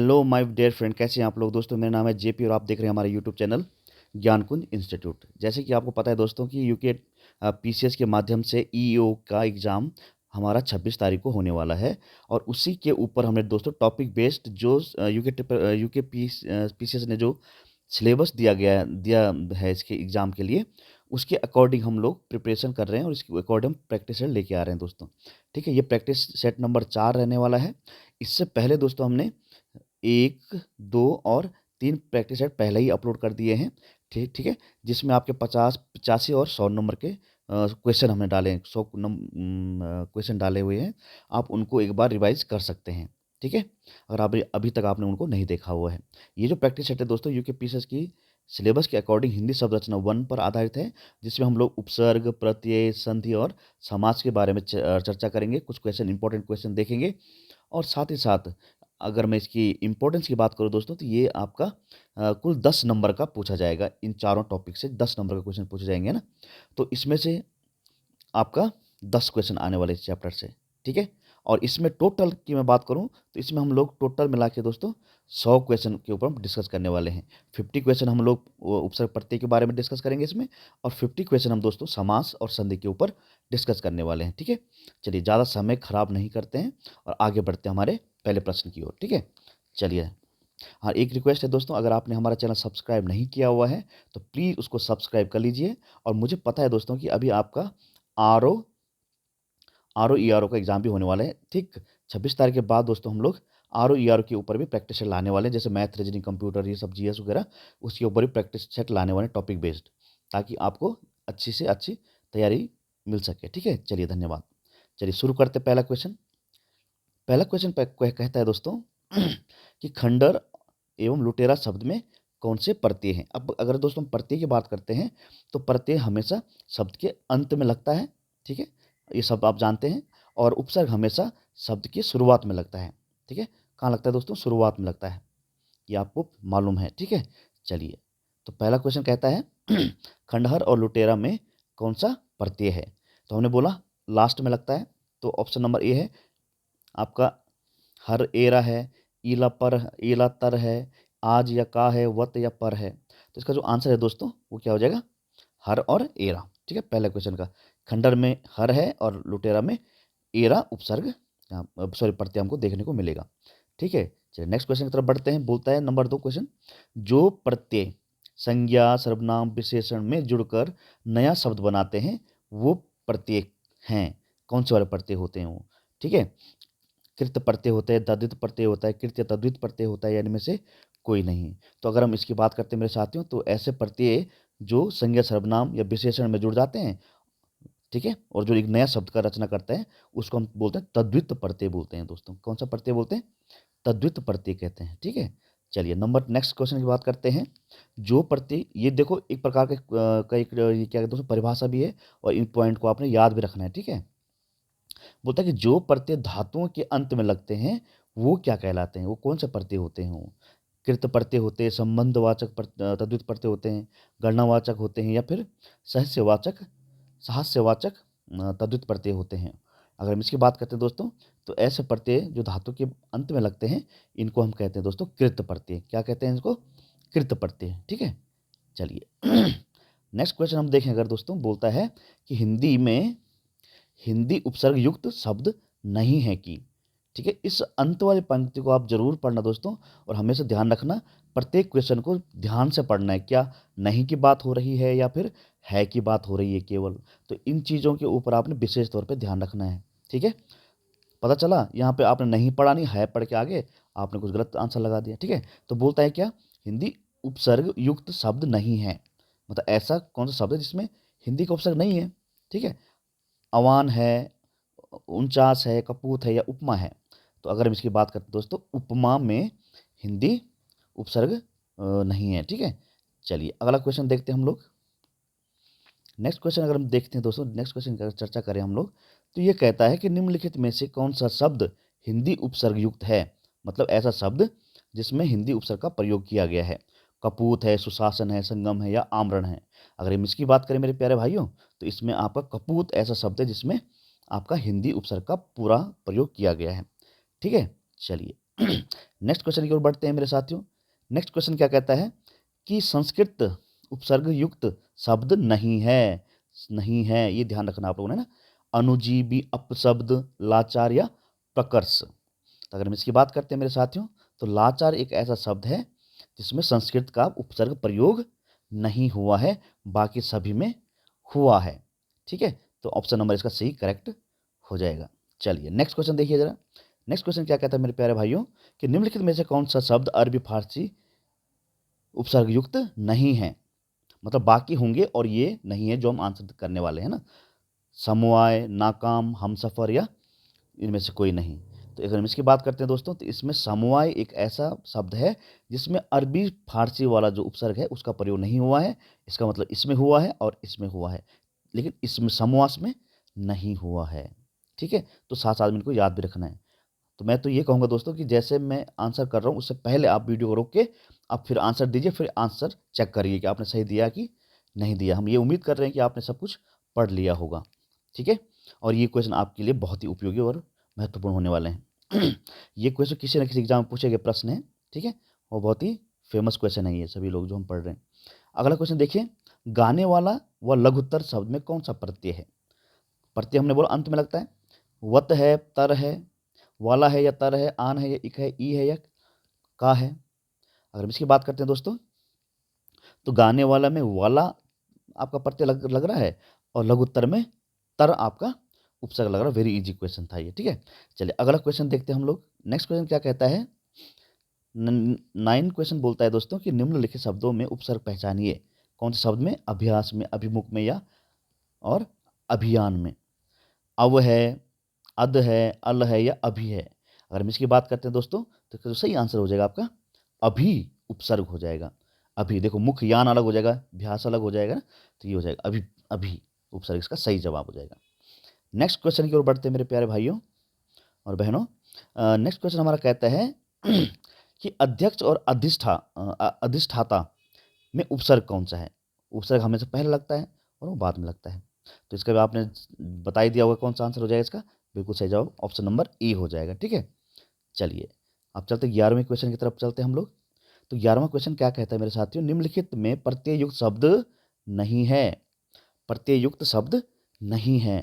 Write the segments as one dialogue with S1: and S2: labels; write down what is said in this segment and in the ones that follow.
S1: Hello my dear friend, कैसे हैं आप लोग दोस्तों। मेरा नाम है जेपी और आप देख रहे हैं हमारा यूट्यूब चैनल ज्ञानकुंज इंस्टीट्यूट। जैसे कि आपको पता है दोस्तों कि यूके पीसीएस के माध्यम से ईओ का एग्ज़ाम हमारा 26 तारीख को होने वाला है और उसी के ऊपर हमने दोस्तों टॉपिक बेस्ड जो यूके पीसीएस ने जो सिलेबस दिया है इसके एग्ज़ाम के लिए, उसके अकॉर्डिंग हम लोग प्रिपरेशन कर रहे हैं और इसके अकॉर्डिंग हम प्रैक्टिस सेट लेके आ रहे हैं दोस्तों। ठीक है, ये प्रैक्टिस सेट नंबर 4 रहने वाला है। इससे पहले दोस्तों हमने 1, 2 और 3 प्रैक्टिस सेट पहले ही अपलोड कर दिए हैं। ठीक ठीक है, जिसमें आपके 50, 85 और 100 नंबर के क्वेश्चन हमने डाले हैं। 100 क्वेश्चन डाले हुए हैं। आप उनको एक बार रिवाइज़ कर सकते हैं। ठीक है, अगर आप अभी तक आपने उनको नहीं देखा हुआ है। ये जो प्रैक्टिस सेट है दोस्तों यूके पीसीएस की सिलेबस के अकॉर्डिंग हिंदी शब्द रचना 1 पर आधारित है, जिसमें हम लोग उपसर्ग, प्रत्यय, संधि और समास के बारे में चर्चा करेंगे। कुछ क्वेश्चन, इंपॉर्टेंट क्वेश्चन देखेंगे और साथ ही साथ अगर मैं इसकी इम्पोर्टेंस की बात करूँ दोस्तों, तो ये आपका कुल 10 नंबर का पूछा जाएगा। इन चारों टॉपिक से 10 नंबर का क्वेश्चन पूछे जाएंगे ना, तो इसमें से आपका 10 क्वेश्चन आने वाले इस चैप्टर से। ठीक है, और इसमें टोटल की मैं बात करूं तो इसमें हम लोग टोटल मिला के दोस्तों 100 क्वेश्चन के ऊपर हम डिस्कस करने वाले हैं। 50 क्वेश्चन हम लोग उपसर्ग प्रत्यय के बारे में डिस्कस करेंगे इसमें, और 50 क्वेश्चन हम दोस्तों समास और संधि के ऊपर डिस्कस करने वाले हैं। ठीक है, चलिए ज़्यादा समय खराब नहीं करते हैं और आगे बढ़ते हैं हमारे पहले प्रश्न की ओर। ठीक है, चलिए। हाँ, एक रिक्वेस्ट है दोस्तों, अगर आपने हमारा चैनल सब्सक्राइब नहीं किया हुआ है तो प्लीज़ उसको सब्सक्राइब कर लीजिए। और मुझे पता है दोस्तों कि अभी आपका आर ओ ईआरओ का एग्ज़ाम भी होने वाला है। ठीक 26 तारीख के बाद दोस्तों हम लोग आर ओ ईआरओ के ऊपर भी प्रैक्टिस सेट लाने वाले हैं, जैसे मैथ, रीजनिंग, कंप्यूटर, ये सब जीएस वगैरह, उसके ऊपर भी प्रैक्टिस सेट लाने वाले हैं टॉपिक बेस्ड, ताकि आपको अच्छी से अच्छी तैयारी मिल सके। ठीक है, चलिए धन्यवाद। चलिए शुरू करते हैं पहला क्वेश्चन। पहला क्वेश्चन कहता है दोस्तों कि खंडहर एवं लुटेरा शब्द में कौन से प्रत्यय हैं। अब अगर दोस्तों हम प्रत्यय की बात करते हैं तो प्रत्यय हमेशा शब्द के अंत में लगता है। ठीक है, ये सब आप जानते हैं। और उपसर्ग हमेशा शब्द की शुरुआत में लगता है। ठीक है, कहाँ लगता है दोस्तों? शुरुआत में लगता है, ये आपको मालूम है। ठीक है, चलिए। तो पहला क्वेश्चन कहता है खंडहर और लुटेरा में कौन सा प्रत्यय है। तो हमने बोला लास्ट में लगता है, तो ऑप्शन नंबर ए है आपका। हर एरा है, ईला तर है, आज या का है, वत या पर है। तो इसका जो आंसर है दोस्तों वो क्या हो जाएगा? हर और एरा। ठीक है, पहले क्वेश्चन का खंडर में हर है और लुटेरा में एरा उपसर्ग, सॉरी प्रत्यय हमको देखने को मिलेगा। ठीक है, चलिए नेक्स्ट क्वेश्चन की तरफ बढ़ते हैं। बोलता है नंबर 2 क्वेश्चन, जो प्रत्यय संज्ञा, सर्वनाम, विशेषण में जुड़कर नया शब्द बनाते हैं वो प्रत्यय हैं। कौन से वाले प्रत्यय होते हैं वो? ठीक है, कृत प्रत्यय होता है, तद्धित प्रत्यय होता है, कृत या तद्धित प्रत्यय होता है, या इनमें से कोई नहीं। तो अगर हम इसकी बात करते हैं मेरे साथियों, तो ऐसे प्रत्यय जो संज्ञा, सर्वनाम या विशेषण में जुड़ जाते हैं, ठीक है, और जो एक नया शब्द का रचना करता है, उसको हम बोलते हैं तद्वित प्रत्यय बोलते हैं दोस्तों। कौन सा प्रत्यय बोलते हैं? तद्वित प्रत्यय कहते हैं। ठीक है, चलिए नंबर नेक्स्ट क्वेश्चन की बात करते हैं। जो प्रत्यय, ये देखो एक प्रकार का एक ये क्या कहते हैं परिभाषा भी है, और इन पॉइंट को आपने याद भी रखना है। ठीक है, बोलता है कि जो प्रत्यय धातुओं के अंत में लगते हैं वो क्या कहलाते हैं, वो कौन से प्रत्यय होते हैं वो? कृत प्रत्यय होते हैं, संबंधवाचक तद्वित प्रत्यय होते हैं, गणनावाचक होते हैं, या फिर साहस्यवाचक तद्वित प्रत्यय होते हैं। अगर हम इसकी बात करते हैं दोस्तों, तो ऐसे प्रत्यय जो धातु के अंत में लगते हैं इनको हम कहते हैं दोस्तों कृत प्रत्यय। क्या कहते हैं इसको? कृत प्रत्यय। ठीक है, चलिए नेक्स्ट क्वेश्चन हम देखें अगर दोस्तों, बोलता है कि हिंदी उपसर्ग युक्त शब्द नहीं है कि। ठीक है, इस अंत वाली पंक्ति को आप जरूर पढ़ना दोस्तों, और हमेशा ध्यान रखना प्रत्येक क्वेश्चन को ध्यान से पढ़ना है। क्या नहीं की बात हो रही है या फिर है की बात हो रही है केवल? तो इन चीज़ों के ऊपर आपने विशेष तौर पे ध्यान रखना है। ठीक है, पता चला यहाँ पे आपने नहीं पढ़ा, नहीं है पढ़ के आगे आपने कुछ गलत आंसर लगा दिया। ठीक है, तो बोलता है क्या? हिंदी उपसर्ग युक्त शब्द नहीं है, मतलब ऐसा कौन सा शब्द है जिसमें हिंदी का उपसर्ग नहीं है। ठीक है, अवान है, 49 है, कपूत है, या उपमा है। तो अगर हम इसकी बात करते हैं दोस्तों, उपमा में हिंदी उपसर्ग नहीं है। ठीक है, चलिए अगला क्वेश्चन देखते हैं हम लोग। नेक्स्ट क्वेश्चन अगर हम देखते हैं दोस्तों, नेक्स्ट क्वेश्चन की अगर चर्चा करें हम लोग, तो ये कहता है कि निम्नलिखित में से कौन सा शब्द हिंदी उपसर्ग युक्त है। मतलब ऐसा शब्द जिसमें हिंदी उपसर्ग का प्रयोग किया गया है। कपूत है, सुशासन है, संगम है, या आमरण है। अगर हम इसकी बात करें मेरे प्यारे भाइयों, तो इसमें आपका कपूत ऐसा शब्द है जिसमें आपका हिंदी उपसर्ग का पूरा प्रयोग किया गया है। ठीक है, चलिए नेक्स्ट क्वेश्चन की ओर बढ़ते हैं मेरे साथियों। नेक्स्ट क्वेश्चन क्या कहता है कि संस्कृत उपसर्ग युक्त शब्द नहीं है। नहीं है, ये ध्यान रखना आप लोगों ने ना। अनुजीवी अपशब्द, लाचार या प्रकर्ष। तो अगर हम इसकी बात करते हैं मेरे साथियों, तो लाचार एक ऐसा शब्द है जिसमें संस्कृत का उपसर्ग प्रयोग नहीं हुआ है, बाकी सभी में हुआ है। ठीक है, तो ऑप्शन नंबर इसका सही करेक्ट हो जाएगा। चलिए नेक्स्ट क्वेश्चन देखिए जरा। नेक्स्ट क्वेश्चन क्या कहता है मेरे प्यारे भाइयों कि निम्नलिखित में से कौन सा शब्द अरबी फारसी उपसर्ग युक्त नहीं है। मतलब बाकी होंगे और ये नहीं है जो हम आंसर करने वाले हैं ना। समवाय, नाकाम, हमसफर या इनमें से कोई नहीं। तो अगर हम इसकी बात करते हैं दोस्तों, तो इसमें समवाय एक ऐसा शब्द है जिसमें अरबी फारसी वाला जो उपसर्ग है उसका प्रयोग नहीं हुआ है। इसका मतलब इसमें हुआ है और इसमें हुआ है, लेकिन इसमें समास में नहीं हुआ है। ठीक है, तो साथ साथ में इनको याद भी रखना है। तो मैं तो ये कहूँगा दोस्तों कि जैसे मैं आंसर कर रहा हूँ उससे पहले आप वीडियो को रोक के आप फिर आंसर दीजिए, फिर आंसर चेक करिए कि आपने सही दिया कि नहीं दिया। हम ये उम्मीद कर रहे हैं कि आपने सब कुछ पढ़ लिया होगा। ठीक है, और ये क्वेश्चन आपके लिए बहुत ही उपयोगी और महत्वपूर्ण होने वाले हैं। ये क्वेश्चन किसी न किसी एग्जाम में पूछे गए प्रश्न है। ठीक है, और बहुत ही फेमस क्वेश्चन है ये सभी लोग जो हम पढ़ रहे हैं। अगला क्वेश्चन देखिए, गाने वाला व लघुत्तर शब्द में कौन सा प्रत्यय है। प्रत्यय हमने बोला अंत में लगता है। वत है, तर है, वाला है या तर है, आन है या इक है, ई है या का है। अगर हम इसकी बात करते हैं दोस्तों, तो गाने वाला में वाला आपका प्रत्यय लग रहा है और लघुत्तर में तर आपका उपसर्ग लग रहा है। वेरी इजी क्वेश्चन था ये। ठीक है, चलिए अगला क्वेश्चन देखते हैं हम लोग। नेक्स्ट क्वेश्चन क्या कहता है। 9 क्वेश्चन बोलता है दोस्तों कि निम्नलिखित शब्दों में उपसर्ग पहचानिए। कौन से शब्द में, अभ्यास में, अभिमुख में या और अभियान में। अव है, अद है, अल है या अभी है। अगर हम इसकी बात करते हैं दोस्तों, तो सही आंसर हो जाएगा आपका अभी उपसर्ग हो जाएगा। अभी देखो, मुख यान अलग हो जाएगा, अभ्यास अलग हो जाएगा ना, तो ये हो जाएगा अभी। अभी उपसर्ग इसका सही जवाब हो जाएगा। नेक्स्ट क्वेश्चन की ओर बढ़ते हैं मेरे प्यारे भाइयों और बहनों। नेक्स्ट क्वेश्चन हमारा कहता है कि अध्यक्ष और अधिष्ठाता में उपसर्ग कौन सा है। उपसर्ग हमेशा पहले लगता है और वो बाद में लगता है। तो इसका भी आपने बता ही दिया होगा कौन सा आंसर हो जाएगा इसका। बिल्कुल सही जवाब ऑप्शन नंबर ए हो जाएगा। ठीक है, चलिए अब चलते 11वें क्वेश्चन की तरफ चलते हैं हम लोग। तो 11वां क्वेश्चन क्या कहता है मेरे साथियों, निम्नलिखित में प्रत्यय युक्त शब्द नहीं है। प्रत्यय युक्त शब्द नहीं है,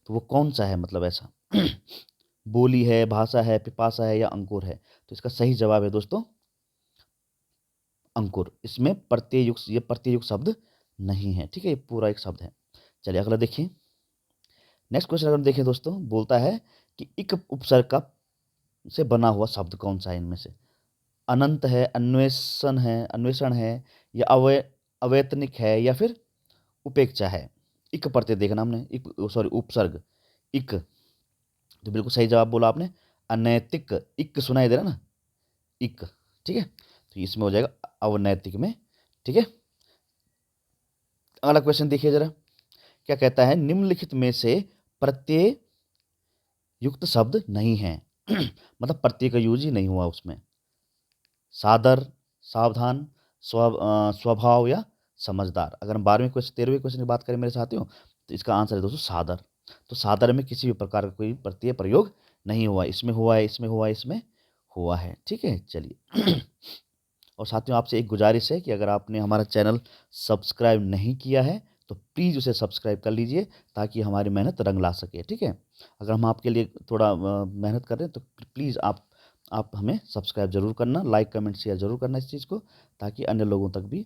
S1: तो वो कौन सा है, मतलब ऐसा। बोली है, भाषा है, पिपासा है या अंकुर है। तो इसका सही जवाब है दोस्तों अंकुर। इसमें ये प्रत्यय युक्त शब्द नहीं है। ठीक है, ये पूरा एक शब्द है। चलिए अगला देखिए। नेक्स्ट क्वेश्चन अगर हम देखें दोस्तों, बोलता है कि इक उपसर्ग का से बना हुआ शब्द कौन सा है इनमें से। अनंत है, अन्वेषण है या अवैतनिक है या फिर उपेक्षा है। इक प्रत्यय देखना हमने, उपसर्ग इक, तो बिल्कुल सही जवाब बोला आपने अनैतिक। इक सुनाई दे रहा ना, इक। ठीक है, तो इसमें हो जाएगा अवनैतिक में। ठीक है, अगला क्वेश्चन देखिए जरा क्या कहता है, निम्नलिखित में से प्रत्यय युक्त शब्द नहीं है। मतलब प्रत्यय का यूज ही नहीं हुआ उसमें। सादर, सावधान, स्वभाव या समझदार। अगर हम 13वें क्वेश्चन की बात करें मेरे साथियों, तो इसका आंसर है दोस्तों सादर। तो सादर में किसी भी प्रकार का कोई प्रत्यय प्रयोग नहीं हुआ। इसमें हुआ है, इसमें हुआ है, इसमें हुआ है। ठीक है, चलिए। और साथियों आपसे एक गुजारिश है कि अगर आपने हमारा चैनल सब्सक्राइब नहीं किया है तो प्लीज़ उसे सब्सक्राइब कर लीजिए ताकि हमारी मेहनत रंग ला सके। ठीक है, अगर हम आपके लिए थोड़ा मेहनत कर रहे हैं तो प्लीज़ आप हमें सब्सक्राइब जरूर करना, लाइक कमेंट शेयर जरूर करना इस चीज़ को, ताकि अन्य लोगों तक भी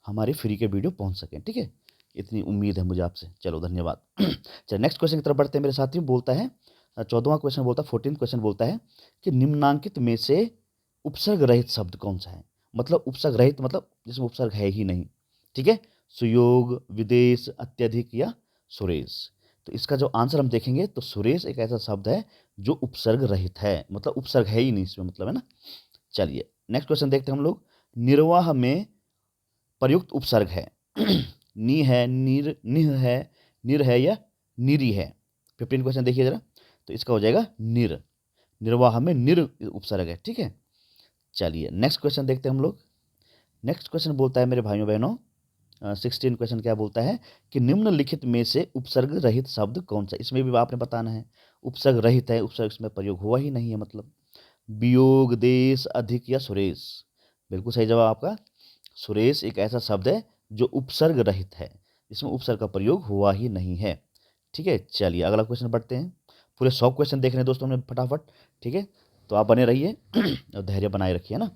S1: हमारी फ्री के वीडियो पहुंच सकें। ठीक है, इतनी उम्मीद है मुझे आपसे। चलो धन्यवाद। चलिए नेक्स्ट क्वेश्चन की तरफ बढ़ते हैं मेरे साथियों। बोलता है 14वां क्वेश्चन बोलता है, 14 क्वेश्चन बोलता है कि निम्नांकित में से उपसर्ग रहित शब्द कौन सा है। मतलब उपसर्ग रहित मतलब जिसमें उपसर्ग है ही नहीं। ठीक है, सुयोग, विदेश, अत्यधिक या सुरेश। तो इसका जो आंसर हम देखेंगे तो सुरेश एक ऐसा शब्द है जो उपसर्ग रहित है, मतलब उपसर्ग है ही नहीं इसमें, मतलब है ना। चलिए नेक्स्ट क्वेश्चन देखते हैं हम लोग। निर्वाह में प्रयुक्त उपसर्ग है। नी है, निह है, निर है या निरी है। 15 क्वेश्चन देखिए जरा, तो इसका हो जाएगा निर। निर्वाह में निर उपसर्ग है। ठीक है, चलिए नेक्स्ट क्वेश्चन देखते हैं हम लोग। नेक्स्ट क्वेश्चन बोलता है मेरे भाइयों बहनों, 16 क्वेश्चन क्या बोलता है कि निम्नलिखित में से उपसर्ग रहित शब्द कौन सा। इसमें भी आपने बताना है। उपसर्ग रहित है, उपसर्ग इसमें प्रयोग हुआ ही नहीं है मतलब। वियोग, देश, अधिक या सुरेश। बिल्कुल सही जवाब आपका सुरेश एक ऐसा शब्द है जो उपसर्ग रहित है, इसमें उपसर्ग का प्रयोग हुआ ही नहीं है। ठीक है, चलिए अगला क्वेश्चन बढ़ते हैं। पूरे 100 क्वेश्चन देखने हैं दोस्तों हमने फटाफट। ठीक है, तो आप बने रहिए और धैर्य बनाए रखिए ना।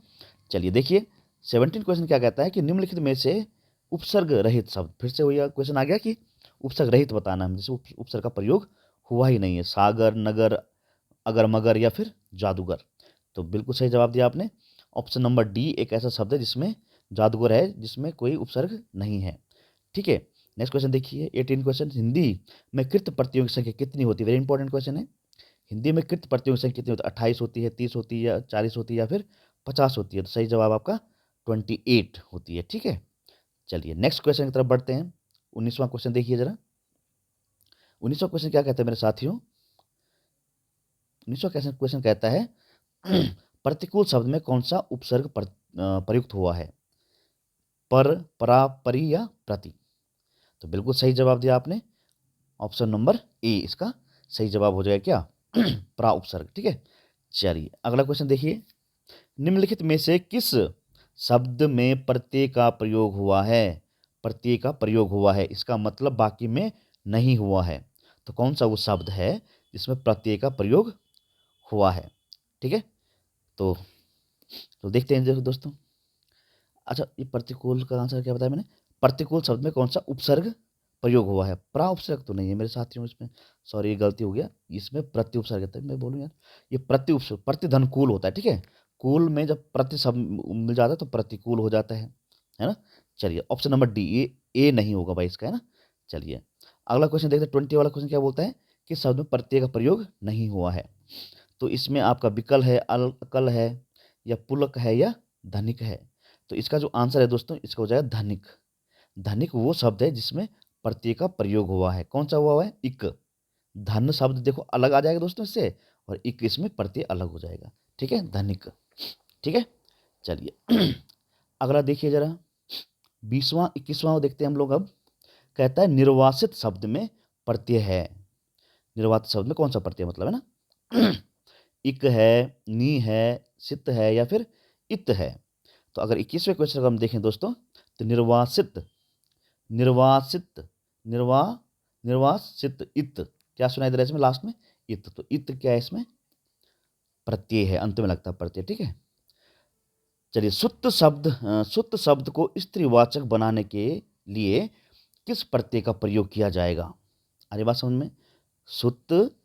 S1: चलिए देखिए 17 क्वेश्चन क्या कहता है कि निम्नलिखित में से उपसर्ग रहित शब्द, फिर से वही क्वेश्चन आ गया कि उपसर्ग रहित बताना है, जैसे उपसर्ग का प्रयोग हुआ ही नहीं है। सागर, नगर, अगर, मगर या फिर जादूगर। तो बिल्कुल सही जवाब दिया आपने। ऑप्शन नंबर डी एक ऐसा शब्द है जिसमें जादूगर है, जिसमें कोई उपसर्ग नहीं है। ठीक है, नेक्स्ट क्वेश्चन देखिए 18 क्वेश्चन। हिंदी में कृत प्रत्ययों की संख्या कितनी होती है? वेरी इंपॉर्टेंट क्वेश्चन है। हिंदी में कृत प्रत्ययों की संख्या कितनी होती है? 28 होती है, 30 होती है, या 40 होती है, या फिर 50 होती है? तो सही जवाब आपका 28 होती है। ठीक है, चलिए नेक्स्ट क्वेश्चन की तरफ बढ़ते हैं। 19वां क्वेश्चन देखिए जरा। 19वां क्वेश्चन क्या कहता है मेरे साथियों? 19वां क्वेश्चन कहता है प्रतिकूल शब्द में कौन सा उपसर्ग प्रयुक्त हुआ है? पर, परा, परी या प्रति? तो बिल्कुल सही जवाब दिया आपने। ऑप्शन नंबर ए इसका सही जवाब हो जाएगा क्या? प्रा उपसर्ग। ठीक है, चलिए अगला क्वेश्चन देखिए। निम्नलिखित में से किस शब्द में प्रत्यय का प्रयोग हुआ है? प्रत्यय का प्रयोग हुआ है, इसका मतलब बाकी में नहीं हुआ है। तो कौन सा वो शब्द है जिसमें प्रत्यय का प्रयोग हुआ है? ठीक है, तो देखते हैं देखो दोस्तों। अच्छा, ये प्रतिकूल का आंसर क्या बताया मैंने? प्रतिकूल शब्द में कौन सा उपसर्ग प्रयोग हुआ है? प्रा उपसर्ग तो नहीं है मेरे साथियों इसमें, सॉरी ये गलती हो गया। इसमें प्रति उपसर्ग है, मैं बोलूँ यार, ये प्रति उपसर्ग, प्रतिधनकूल होता है। ठीक है, कूल में जब प्रति शब्द मिल जाता है तो प्रतिकूल हो जाता है ना। चलिए ऑप्शन नंबर डी, ये ए नहीं होगा भाई इसका, है ना। चलिए अगला क्वेश्चन देखते हैं। 20 वाला क्वेश्चन क्या बोलता है कि शब्द में प्रत्यय का प्रयोग नहीं हुआ है। तो इसमें आपका विकल है, अलकल है, या पुलक है, या धनिक है। तो इसका जो आंसर है दोस्तों, इसका हो जाएगा धनिक। धनिक वो शब्द है जिसमें प्रत्यय का प्रयोग हुआ है। कौन सा हुआ है? इक। धन शब्द देखो अलग आ जाएगा दोस्तों इससे, और इक इसमें प्रत्यय अलग हो जाएगा। ठीक है, धनिक। ठीक है, चलिए अगला देखिए जरा 20वां 21वां देखते हैं हम लोग अब। कहता है निर्वासित शब्द में प्रत्यय है। निर्वासित शब्द में कौन सा प्रत्यय मतलब, है ना। इक है, नी है, सित है, या फिर इत है। तो अगर 21वें क्वेश्चन को हम देखें दोस्तों, तो निर्वासित, निर्वासित, निर्वासित, इत क्या सुनाई दे रहा है इसमें लास्ट में? इत। तो इत क्या है इसमें? प्रत्यय है, अंत में लगता है प्रत्यय। ठीक है, चलिए सुत्त शब्द को स्त्रीवाचक बनाने के लिए किस प्रत्यय का प्रयोग किया जाएगा? अरे बात समझ में। सुत्त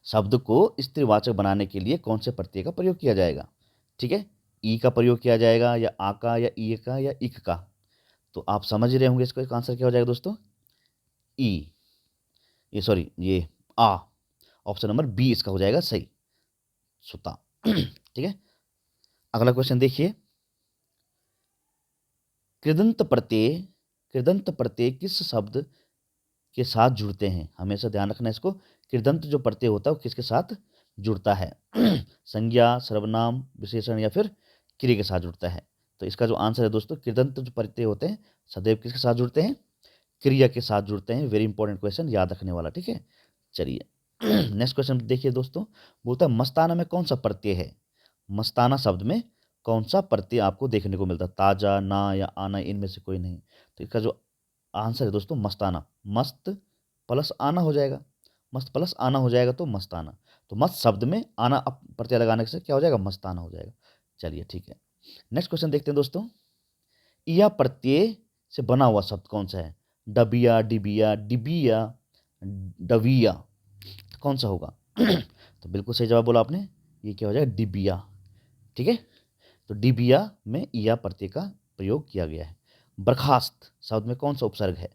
S1: शब्द को स्त्रीवाचक बनाने के लिए कौन से प्रत्यय का प्रयोग किया जाएगा? ठीक है, ई का प्रयोग किया जाएगा, या आ का, या ई का, या इक का? तो आप समझ रहे होंगे इसका आंसर क्या हो जाएगा दोस्तों? ई, ये सॉरी ये आ। ऑप्शन नंबर बी इसका हो जाएगा सही, सुता। ठीक है, अगला क्वेश्चन देखिए। कृदंत प्रत्यय, कृदंत प्रत्यय किस शब्द के साथ जुड़ते हैं? हमेशा ध्यान रखना इसको। कृदंत जो प्रत्यय होता है वो किसके साथ जुड़ता है? संज्ञा, सर्वनाम, विशेषण, या फिर क्रिया के साथ जुड़ता है? तो इसका जो आंसर है दोस्तों, कृदंत जो प्रत्यय होते हैं सदैव किसके साथ जुड़ते हैं? क्रिया के साथ जुड़ते हैं। वेरी इंपॉर्टेंट क्वेश्चन, याद रखने वाला। ठीक है, चलिए नेक्स्ट क्वेश्चन देखिए दोस्तों। बोलता है मस्ताना में कौन सा प्रत्यय है? मस्ताना शब्द में कौन सा प्रत्यय आपको देखने को मिलता है? ताजा, ना, या आना, इनमें से कोई नहीं। तो इसका जो आंसर है दोस्तों मस्ताना। मस्त प्लस आना हो जाएगा, मस्त प्लस आना हो जाएगा तो मस्ताना। तो मस्त शब्द में आना प्रत्यय लगाने से क्या हो जाएगा? मस्ताना हो जाएगा। चलिए ठीक है, नेक्स्ट क्वेश्चन देखते हैं दोस्तों। या प्रत्यय से बना हुआ शब्द कौन सा है? डबिया, डिबिया, डिबिया, डविया। तो कौन सा होगा? तो बिल्कुल सही जवाब बोला आपने, ये क्या हो जाएगा? डिबिया। ठीक है, तो डिबिया में या प्रत्यय का प्रयोग किया गया है। बर्खास्त शब्द में कौन सा उपसर्ग है?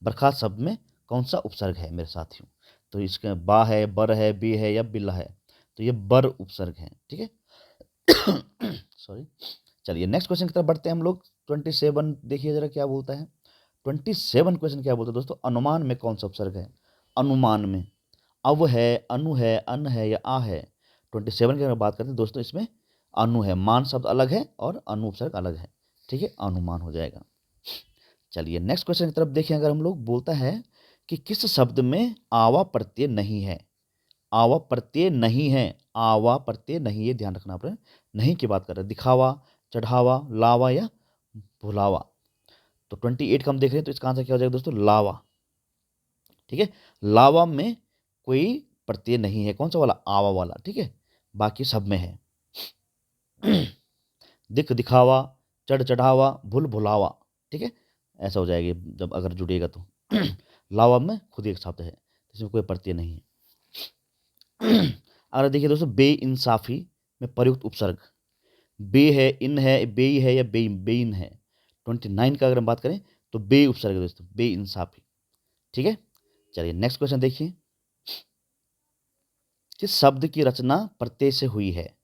S1: बर्खास्त शब्द में कौन सा उपसर्ग है मेरे साथियों? तो इसके बा है, बर है, बे है, या बिल्ला है? तो ये बर उपसर्ग है। ठीक है, सॉरी। चलिए नेक्स्ट क्वेश्चन की तरफ बढ़ते हैं हम लोग। 27 देखिए जरा क्या बोलता है। 27 क्वेश्चन क्या बोलता है दोस्तों? अनुमान में कौन सा उपसर्ग है? अनुमान में अव है, अनु है, अन है, या आ है? 27 की अगर बात करते हैं दोस्तों, इसमें अनु है। मान शब्द अलग है और अनु उपसर्ग अलग है। ठीक है, अनुमान हो जाएगा। चलिए नेक्स्ट क्वेश्चन की तरफ देखें अगर हम लोग। बोलता है कि किस शब्द में आवा प्रत्यय नहीं है? आवा प्रत्यय नहीं है, आवा प्रत्यय नहीं है, ध्यान रखना आपने, नहीं की बात कर रहे हैं। दिखावा, चढ़ावा, लावा या भुलावा। तो 28 का हम देख रहे हैं, तो इसका आंसर क्या हो जाएगा दोस्तों? लावा। ठीक है, लावा में कोई प्रत्यय नहीं है, कौन सा वाला? आवा वाला। ठीक है, बाकी सब में है। दिख दिखावा, चढ़ चढ़ावा, भूल भुलावा। ठीक है, ऐसा हो जाएगा जब अगर जुड़ेगा तो। लावा में खुद एक शब्द है, इसमें कोई प्रत्यय नहीं है। अगर देखिए दोस्तों, बेइंसाफी में प्रयुक्त उपसर्ग, बे है, इन है, बेई है या बेइन है। 29 का अगर हम बात करें तो बे उपसर्ग है दोस्तों, बेइंसाफी। ठीक है, चलिए नेक्स्ट क्वेश्चन देखिए। किस शब्द की रचना प्रत्यय से हुई है?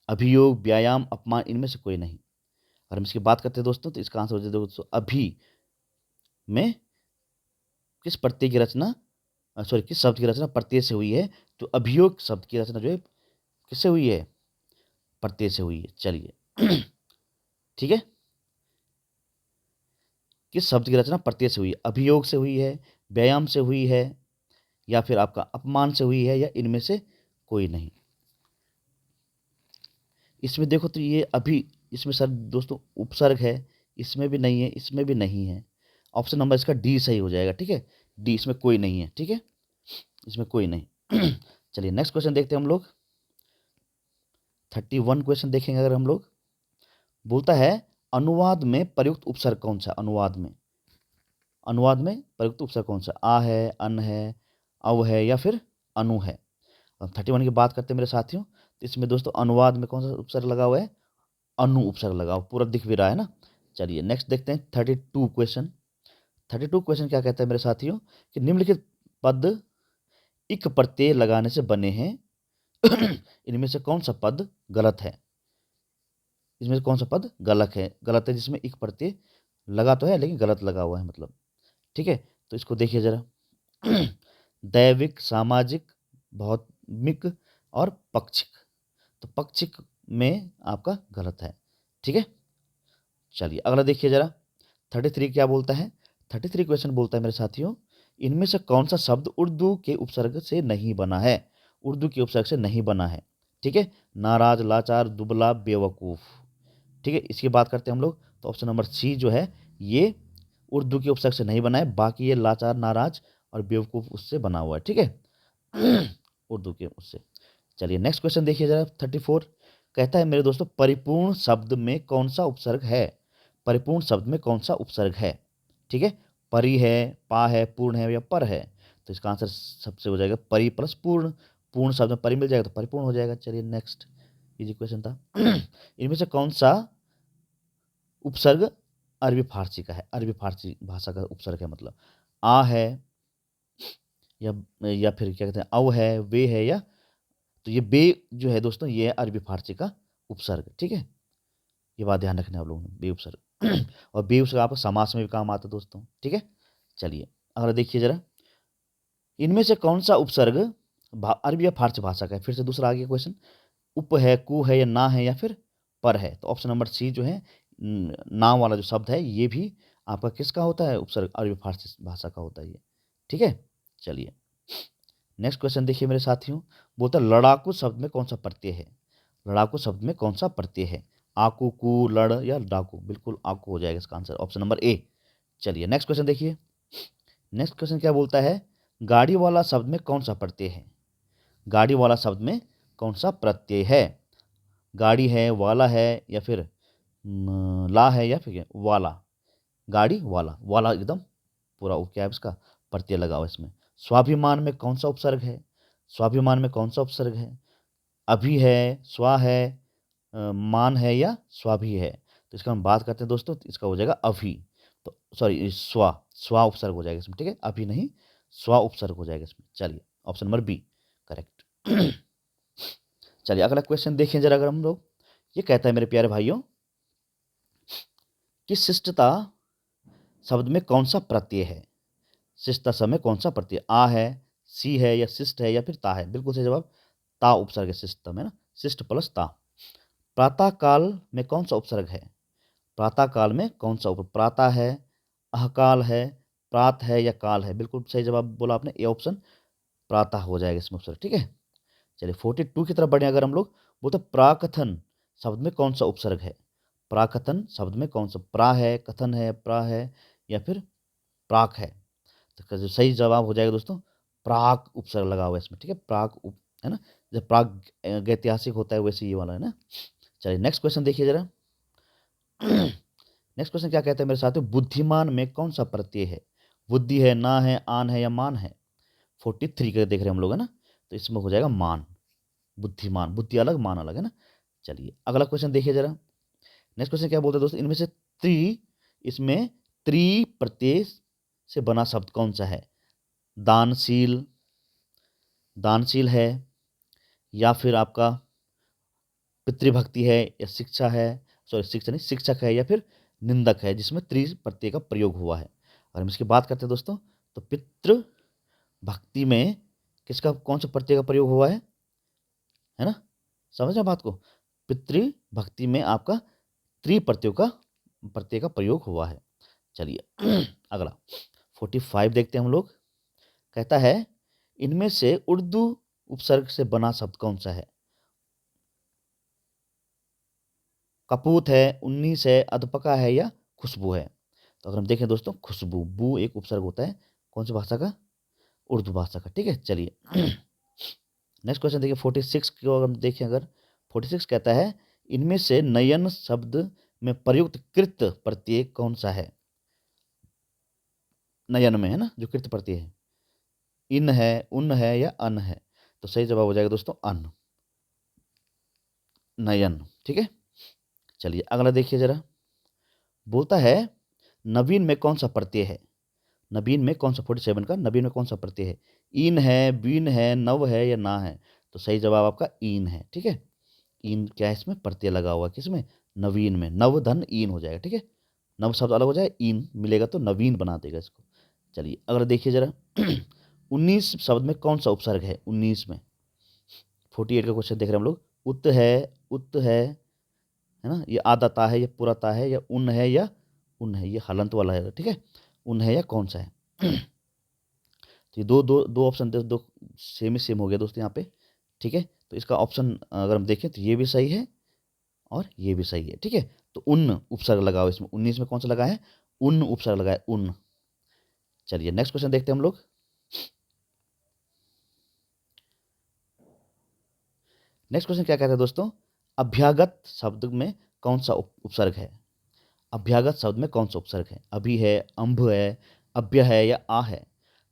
S1: अभियोग, व्यायाम, अपमान, इनमें से कोई नहीं। अगर हम इसकी बात करते हैं दोस्तों, तो इसका आंसर हो जाएगा दोस्तों अभी में किस प्रत्यय की रचना, सॉरी, किस शब्द की रचना प्रत्यय से हुई है? तो अभियोग शब्द की रचना जो है किससे हुई है? प्रत्यय से हुई है। चलिए ठीक है, किस शब्द की रचना प्रत्यय से हुई है? अभियोग से हुई है, व्यायाम से हुई है, या फिर आपका अपमान से हुई है, या इनमें से कोई नहीं। इसमें देखो तो ये अभी, इसमें सर दोस्तों उपसर्ग है, इसमें भी नहीं है, इसमें भी नहीं है। ऑप्शन नंबर इसका डी सही हो जाएगा। ठीक है, डी, इसमें कोई नहीं है। ठीक है, इसमें कोई नहीं। चलिए नेक्स्ट क्वेश्चन देखते हैं हम लोग। 31 क्वेश्चन देखेंगे अगर हम लोग। बोलता है अनुवाद में प्रयुक्त उपसर्ग कौन सा? अनुवाद में प्रयुक्त उपसर्ग कौन सा? आ है, अन है, अव है, या फिर अनु है। अब 31 की बात करते हैं मेरे साथियों, तो इसमें दोस्तों अनुवाद में कौन सा उपसर्ग लगा हुआ है? अनु उपसर्ग लगा हुआ, पूरा दिख भी रहा है ना। चलिए नेक्स्ट देखते हैं 32 क्वेश्चन। 32 क्वेश्चन क्या कहता है मेरे साथियों, कि निम्नलिखित पद इक प्रत्यय लगाने से बने हैं। इनमें से कौन सा पद गलत है? इसमें से कौन सा पद गलत है जिसमें इक प्रत्यय लगा तो है लेकिन गलत लगा हुआ है मतलब। ठीक है, तो इसको देखिए जरा। दैविक, सामाजिक, भौमिक और पक्षिक। तो पक्षिक में आपका गलत है। ठीक है, चलिए अगला देखिए जरा। 33 क्या बोलता है? 33 क्वेश्चन बोलता है मेरे साथियों, इनमें से कौन सा शब्द उर्दू के उपसर्ग से नहीं बना है? उर्दू के उपसर्ग से नहीं बना है। ठीक है, नाराज, लाचार, दुबला, बेवकूफ़। ठीक है, इसकी बात करते हैं हम लोग, तो ऑप्शन नंबर सी जो है ये उर्दू के उपसर्ग से नहीं बना है। बाकी ये लाचार, नाराज और बेवकूफ़ उससे बना हुआ है। ठीक है, उर्दू के उससे। चलिए नेक्स्ट क्वेश्चन देखिए जरा। 34 कहता है मेरे दोस्तों, परिपूर्ण शब्द में कौन सा उपसर्ग है? परिपूर्ण शब्द में कौन सा उपसर्ग है? ठीक है, परि है, पा है, पूर्ण है, या पर है। तो इसका आंसर सबसे हो जाएगा परि प्लस पूर्ण। पूर्ण शब्द में परि मिल जाएगा तो परिपूर्ण हो जाएगा। चलिए नेक्स्ट, इजी क्वेश्चन था। इनमें से कौन सा उपसर्ग अरबी फारसी का है? अरबी फारसी भाषा का उपसर्ग है, मतलब आ है, या फिर क्या कहते हैं अव है, वे है, या, तो ये बे जो है दोस्तों, ये है अरबी फारसी का उपसर्ग। ठीक है, ये बात ध्यान रखना है आप लोगों ने, बे उपसर्ग। और बे उपसर्ग आपको समास में भी काम आता है दोस्तों। ठीक है, चलिए अगला देखिए जरा। इनमें से कौन सा उपसर्ग अरबी या फारसी भाषा का है? फिर से दूसरा आ गया क्वेश्चन। उप है, कु है, या ना है, या फिर पर है। तो ऑप्शन नंबर सी जो है नाम वाला जो शब्द है, ये भी आपका किसका होता है? उपसर्ग अरबी फारसी भाषा का होता है ये। ठीक है, चलिए नेक्स्ट क्वेश्चन देखिए मेरे साथियों। बोलता है लड़ाकू शब्द में कौन सा प्रत्यय है? लड़ाकू शब्द में कौन सा प्रत्यय है? आकू, कु, लड़, या डाकू। बिल्कुल आकू हो जाएगा इसका आंसर, ऑप्शन नंबर ए। चलिए नेक्स्ट क्वेश्चन देखिए। नेक्स्ट क्वेश्चन क्या बोलता है? गाड़ी वाला शब्द में कौन सा प्रत्यय है? गाड़ी वाला शब्द में कौन सा प्रत्यय है? गाड़ी है, वाला है, या फिर ला है, या फिर वाला। गाड़ी, वाला, वाला एकदम पूरा वो क्या है इसका प्रत्यय लगा हुआ है इसमें। स्वाभिमान में कौन सा उपसर्ग है? स्वाभिमान में कौन सा उपसर्ग है? अभी है, स्वा है, मान है, या स्वाभि है। तो इसका हम बात करते हैं दोस्तों, तो इसका हो जाएगा अभी। तो सॉरी, स्वा, स्वा उपसर्ग हो जाएगा इसमें। ठीक है, अभी नहीं, स्वा उपसर्ग हो जाएगा इसमें। चलिए ऑप्शन नंबर बी करेक्ट। चलिए अगला क्वेश्चन देखें जरा अगर हम लोग। ये कहता है मेरे प्यारे भाइयों कि शिष्टता शब्द में कौन सा प्रत्यय है? शिष्टता शब्द में कौन सा प्रत्यय? आ है, सी है, या शिष्ट है, या फिर ता है। बिल्कुल सही जवाब, ता उपसर्ग है शिष्टता में ना, शिष्ट प्लस ता। प्रातः काल में कौन सा उपसर्ग है? प्रातः काल में कौन सा प्रातः है, अहकाल है, प्रात है, या काल है। बिल्कुल सही जवाब बोला आपने, ए ऑप्शन प्रातः हो जाएगा इसमें उपसर्ग। ठीक है, चलिए 42 की तरफ बढ़े अगर हम लोग, बोलते प्राकथन शब्द में कौन सा उपसर्ग है? प्राकथन शब्द में कौन सा, प्रा है, कथन है, प्रा है या फिर प्राक है? तो जो सही जवाब हो जाएगा दोस्तों, प्राक उपसर्ग लगा हुआ है इसमें, ठीक है, प्राक उप, है ना, जब प्राक ऐतिहासिक होता है वैसे ये वाला है ना। चलिए नेक्स्ट क्वेश्चन देखिए जरा। नेक्स्ट क्वेश्चन क्या कहते हैं मेरे साथियों, बुद्धिमान में कौन सा प्रत्यय है? बुद्धि है, ना है, आन है या मान है? 43 का देख रहे हैं हम लोग, है ना, तो इसमें हो जाएगा मान। बुद्धिमान, बुद्धि अलग मान अलग, है ना। चलिए अगला क्वेश्चन देखिए जरा। नेक्स्ट क्वेश्चन क्या बोलते हैं दोस्तों, इनमें से इसमें त्रि प्रत्यय से बना शब्द कौन सा है? दानशील, दानशील है, या फिर आपका पितृभक्ति है, या शिक्षा है, सॉरी शिक्षा नहीं, शिक्षक है, या फिर निंदक है, जिसमें त्रि प्रत्यय का प्रयोग हुआ है। अगर हम इसकी बात करते हैं दोस्तों, तो पितृ भक्ति में किसका, कौन सा प्रत्यय का प्रयोग हुआ है ना, समझ रहे बात को? पितृ भक्ति में आपका त्रि प्रत्यय का प्रयोग हुआ है। चलिए अगला 45 देखते हैं हम लोग। कहता है इनमें से उर्दू उपसर्ग से बना शब्द कौन सा है? कपूत है, 19 है, अधपका है या खुशबू है? तो अगर हम देखें दोस्तों, खुशबू, बू एक उपसर्ग होता है, कौन सी भाषा का? उर्दू भाषा का, ठीक है। चलिए नेक्स्ट क्वेश्चन देखिए 46 को अगर हम देखें, अगर 46 कहता है इनमें से नयन शब्द में प्रयुक्त कृत प्रत्यय कौन सा है? नयन में, है ना, जो कृत प्रत्यय है, इन है, उन है या अन है? तो सही जवाब हो जाएगा दोस्तों अन, नयन, ठीक है। चलिए अगला देखिए जरा। बोलता है नवीन में कौन सा प्रत्यय है? नवीन में कौन सा, 47 का, नवीन में कौन सा प्रत्यय है? इन है, बीन है, नव है या ना है? तो सही जवाब आपका इन है, ठीक है। इन क्या है, इसमें प्रत्यय लगा हुआ, किसमें? नवीन में, नव धन इन हो जाएगा, ठीक है। नव शब्द अलग हो जाए, इन मिलेगा तो नवीन बना देगा इसको। चलिए अगला देखिए जरा 19 शब्द में कौन सा उपसर्ग है? 19 में 48 का क्वेश्चन देख रहे हैं हम लोग। उत है ना, ये आदाता है, ये पुराता है, या उन है, या उन है, ये हलंत वाला है, ठीक है। उन है या कौन सा है? तो ये दो दो दो ऑप्शन दो सेम ही सेम हो गया दोस्तों यहाँ पे, ठीक है। तो इसका ऑप्शन अगर हम देखें तो ये भी सही है और ये भी सही है, ठीक है। तो उन उपसर्ग लगा हुआ इसमें, 19 में कौन सा लगा है? उन उपसर्ग लगा है, उन। चलिए नेक्स्ट क्वेश्चन देखते हैं हम लोग। नेक्स्ट क्वेश्चन क्या कहते हैं दोस्तों, अभ्यागत शब्द में कौन सा उपसर्ग है? अभ्यागत शब्द में कौन सा उपसर्ग है? अभी है, अम्भ है, अभ्य है या आ है?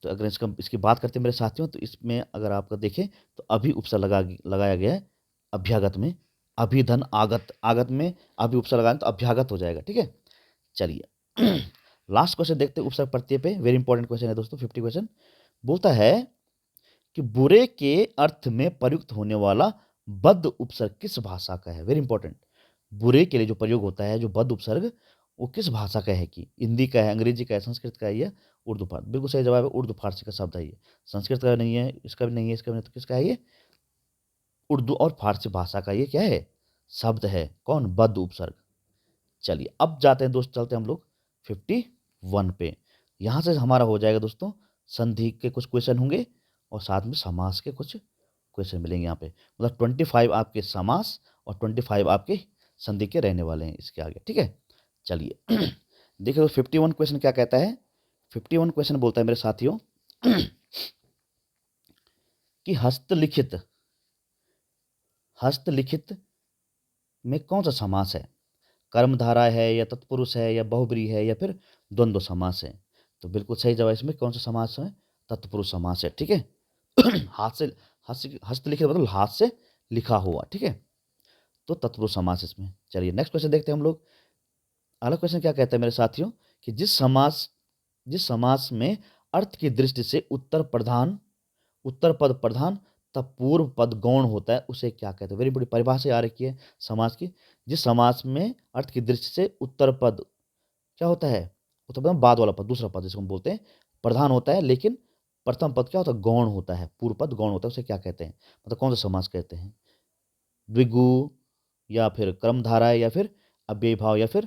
S1: तो अगर इसकी बात करते हैं मेरे साथियों, तो इसमें अगर आपका देखें तो अभी उपसर्ग लगाया गया है अभ्यागत में। अभिधन आगत, आगत में अभी उपसर्ग लगाएं तो अभ्यागत हो जाएगा, ठीक है। चलिए लास्ट क्वेश्चन देखते हैं उपसर्ग प्रत्यय पे, वेरी इंपॉर्टेंट क्वेश्चन है दोस्तों 50 क्वेश्चन। बोलता है कि बुरे के अर्थ में प्रयुक्त होने वाला बद उपसर्ग किस भाषा का है? Very important. बुरे के लिए जो प्रयोग होता है, जो बद उपसर्ग, वो किस भाषा का है? कि हिंदी का है, अंग्रेजी का है, संस्कृत का है या उर्दू फारसी? बिल्कुल सही जवाब है, उर्दू फारसी का शब्द है ये। संस्कृत का नहीं है, इसका भी नहीं है, इसका भी नहीं, तो किसका है ये? उर्दू और फारसी भाषा का ये क्या है? शब्द है। कौन? बद उपसर्ग। चलिए अब जाते हैं दोस्त, चलते हैं हम लोग 51 पे। यहाँ से हमारा हो जाएगा दोस्तों, संधि के कुछ क्वेश्चन होंगे और साथ में समास के कुछ क्वेश्चन मिलेंगे यहाँ पे। मतलब 25 आपके समास और 25 आपके संधि के रहने वाले हैं इसके आगे, ठीक है। चलिए देखिए तो 51 क्वेश्चन क्या कहता है। 51 क्वेश्चन बोलता है मेरे साथियों कि हस्तलिखित में कौन सा समास है? कर्मधारा है, या तत्पुरुष है, या बहुब्रीहि है, या फिर द्वंद्व समास है? तो बिल्कुल सही जवाब इसमें कौन सा समास है? तत्पुरुष समास है, ठीक है। हाथ से, हस्तलिखित मतलब हाथ से लिखा हुआ, ठीक है, तो तत्पुरुष समास इसमें। चलिए नेक्स्ट क्वेश्चन देखते हैं हम लोग। अगला क्वेश्चन क्या कहता है मेरे साथियों कि जिस समास में अर्थ की दृष्टि से उत्तर पद प्रधान तब पूर्व पद गौण होता है, उसे क्या कहते हैं? वेरी बड़ी परिभाषा आ रखी है समास की। जिस समास में अर्थ की दृष्टि से उत्तर पद क्या होता है? उत्तर पद बाद वाला पद, दूसरा पद जिसको हम बोलते हैं प्रधान होता है, लेकिन प्रथम पद क्या होता है? गौण होता है, पूर्व पद गौण होता है, उसे क्या कहते हैं? मतलब कौन सा समास कहते हैं? द्विगु, या फिर कर्मधारय, या फिर अव्ययी भाव, या फिर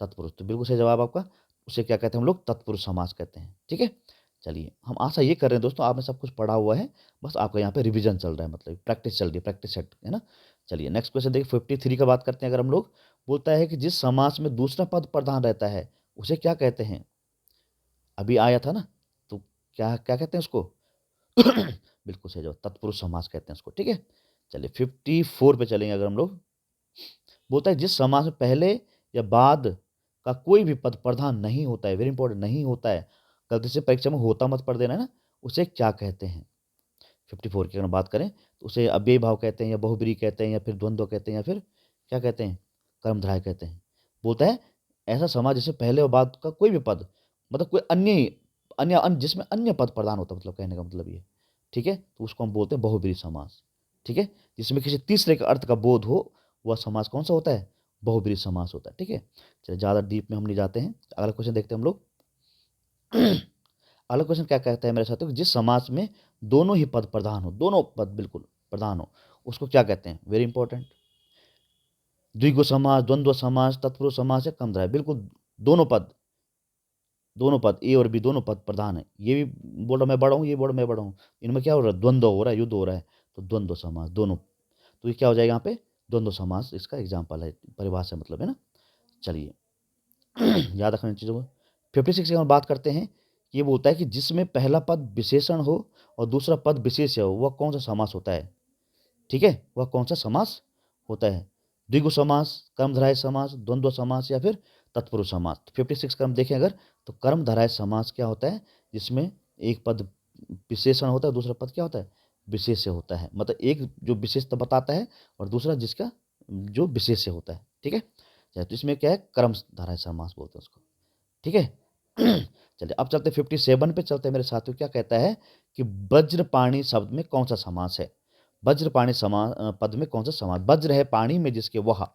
S1: तत्पुरुष? तो बिल्कुल सही जवाब आपका, उसे क्या कहते हैं हम लोग? तत्पुरुष समास कहते हैं, ठीक है। चलिए, हम आशा ये कर रहे हैं दोस्तों आपने सब कुछ पढ़ा हुआ है, बस आपका यहाँ पे रिवीजन चल रहा है, मतलब प्रैक्टिस चल रही है, प्रैक्टिस सेट, है ना? चलिए नेक्स्ट क्वेश्चन देखिए 53 का बात करते हैं अगर हम लोग, बोलता है कि जिस समास में दूसरा पद प्रधान रहता है, उसे क्या कहते हैं? अभी आया था ना, तो क्या क्या कहते हैं उसको? बिल्कुल सही जवाब, तत्पुरुष समास कहते हैं उसको, ठीक है? चलिए 54 पे चलेंगे अगर हम लोग, बोलता है जिस समास में पहले या बाद का कोई भी पद प्रधान नहीं होता है, वेरी इंपॉर्टेंट, नहीं होता है, गलती से परीक्षा में होता मत पढ़ देना है ना, उसे क्या कहते हैं? 54 की अगर हम बात करें तो उसे अव्ययी भाव कहते हैं या बहुब्रीहि कहते हैं या फिर द्वंद्व कहते हैं या फिर क्या कहते हैं? कर्मधारय कहते हैं। बोलता है ऐसा समास जिसमें पहले और बाद का कोई भी पद, मतलब कोई अन्य जिसमें अन्य पद प्रधान होता है, मतलब कहने का मतलब ये, ठीक है? तो उसको हम बोलते हैं बहुब्रीहि समास, ठीक है? जिसमें किसी तीसरे का अर्थ का बोध हो, वह समास कौन सा होता है? बहुब्रीहि समास होता है, ठीक है? चलिए ज़्यादा डीप में हम नहीं जाते हैं, अगला क्वेश्चन देखते हैं हम लोग। अगला क्वेश्चन क्या कहता है मेरे साथियों कि जिस समास में दोनों ही पद प्रधान हो, दोनों पद बिल्कुल प्रधान हो, उसको क्या कहते हैं? वेरी इंपॉर्टेंट, द्विगु समास, द्वंद्व समास, तत्पुरुष समास या कर्मधारय, बिल्कुल दोनों पद, दोनों पद ए और बी दोनों पद प्रधान है। ये भी बोल रहा मैं बड़ा हूँ, ये बोल रहा मैं बड़ा हूँ, इनमें क्या हो रहा है? द्वंद्व हो रहा है, युद्ध हो रहा है, तो द्वंद्व समास दोनों, तो ये क्या हो जाएगा यहाँ पे? द्वंद्व समास इसका एग्जाम्पल है, परिभाषा मतलब, है ना? चलिए याद रखना इन चीज़ों को। 56 की हम बात करते हैं, ये बोलता है कि जिसमें पहला पद विशेषण हो और दूसरा पद विशेष्य हो, वह कौन सा समास होता है? ठीक है, वह कौन सा समास होता है? द्विगु समास, कर्मधारय समास, द्वंद्व समास या फिर तत्पुरुष समास। 56 का हम देखें अगर, तो कर्मधारय समास क्या होता है? जिसमें एक पद विशेषण होता है, दूसरा पद क्या होता है? विशेष्य होता है, मतलब एक जो विशेषता बताता है और दूसरा जिसका जो विशेष्य होता है, ठीक है? तो इसमें क्या है? कर्मधारय समास बोलते हैं उसको, ठीक है? चलिए अब चलते 57 पे चलते हैं मेरे साथियों, क्या कहता है कि वज्रपाणि शब्द में कौन सा समास है? वज्रपाणि पद में कौन सा समास? वज्र है पानी में जिसके वह,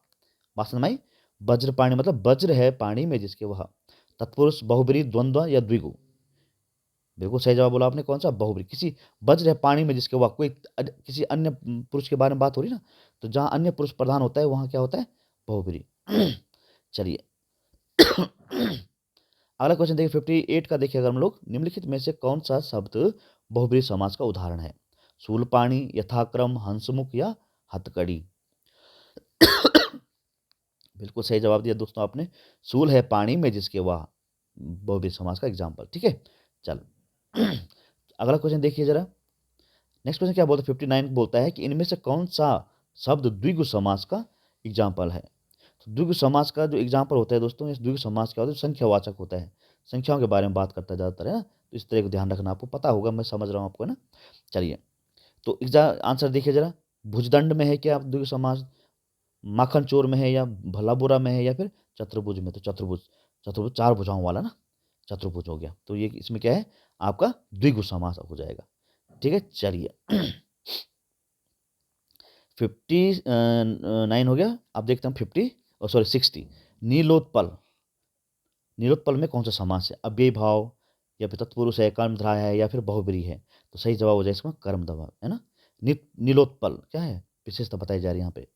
S1: बात समझ में आई? वज्रपाणि मतलब वज्र है पानी में जिसके वह, तत्पुरुष, बहुब्रीहि, द्वंद्व या द्विगु? बिल्कुल सही जवाब बोला आपने, कौन सा? बहुब्रीहि। किसी वज्र है पानी में जिसके वह, कोई किसी अन्य पुरुष के बारे में बात हो रही ना, तो जहां अन्य पुरुष प्रधान होता है वहां क्या होता है? बहुब्रीहि। चलिए अगला क्वेश्चन देखिए 58 का, देखिए अगर हम लोग, निम्नलिखित में से कौन सा शब्द बहुब्रीहि समास का उदाहरण है? शूलपाणि, यथाक्रम, हंसमुख या हथकड़ी? बिल्कुल सही जवाब दिया दोस्तों आपने, शूल है पानी में जिसके वह, बहुब्रीहि समास का एग्जाम्पल, ठीक है? चल अगला क्वेश्चन देखिए जरा, नेक्स्ट क्वेश्चन क्या बोलता है? 59 बोलता है कि इनमें से कौन सा शब्द द्विगु समास का एग्जाम्पल है? तो द्विगु समास का जो एग्जाम्पल होता है दोस्तों, इस द्विगु समास क्या होता है? संख्यावाचक होता है, संख्याओं के बारे में बात करता है ज़्यादातर, है ना? तो इस तरह को ध्यान रखना, आपको पता होगा, मैं समझ रहा हूँ आपको, है ना? चलिए तो आंसर देखिए जरा, भुजदंड में है क्या द्विगु समास, माखन चोर में है या भला बुरा में है या फिर चतुर्भुज में? तो चतुर्भुज, चतुर्भुज चार भुजाओं वाला ना, चतुर्भुज हो गया, तो ये इसमें क्या है? आपका द्विगु समास हो जाएगा, ठीक है? चलिए 59 हो गया, अब देखते हैं 60। नीलोत्पल, नीलोत्पल में कौन सा समास है? अव्ययी भाव या फिर तत्पुरुष है, कर्मधारय है या फिर बहुब्रीहि है? तो सही जवाब हो जाए इसमें कर्मधारय, है ना? नीलोत्पल क्या है? विशेषता बताई जा रही है यहाँ पे।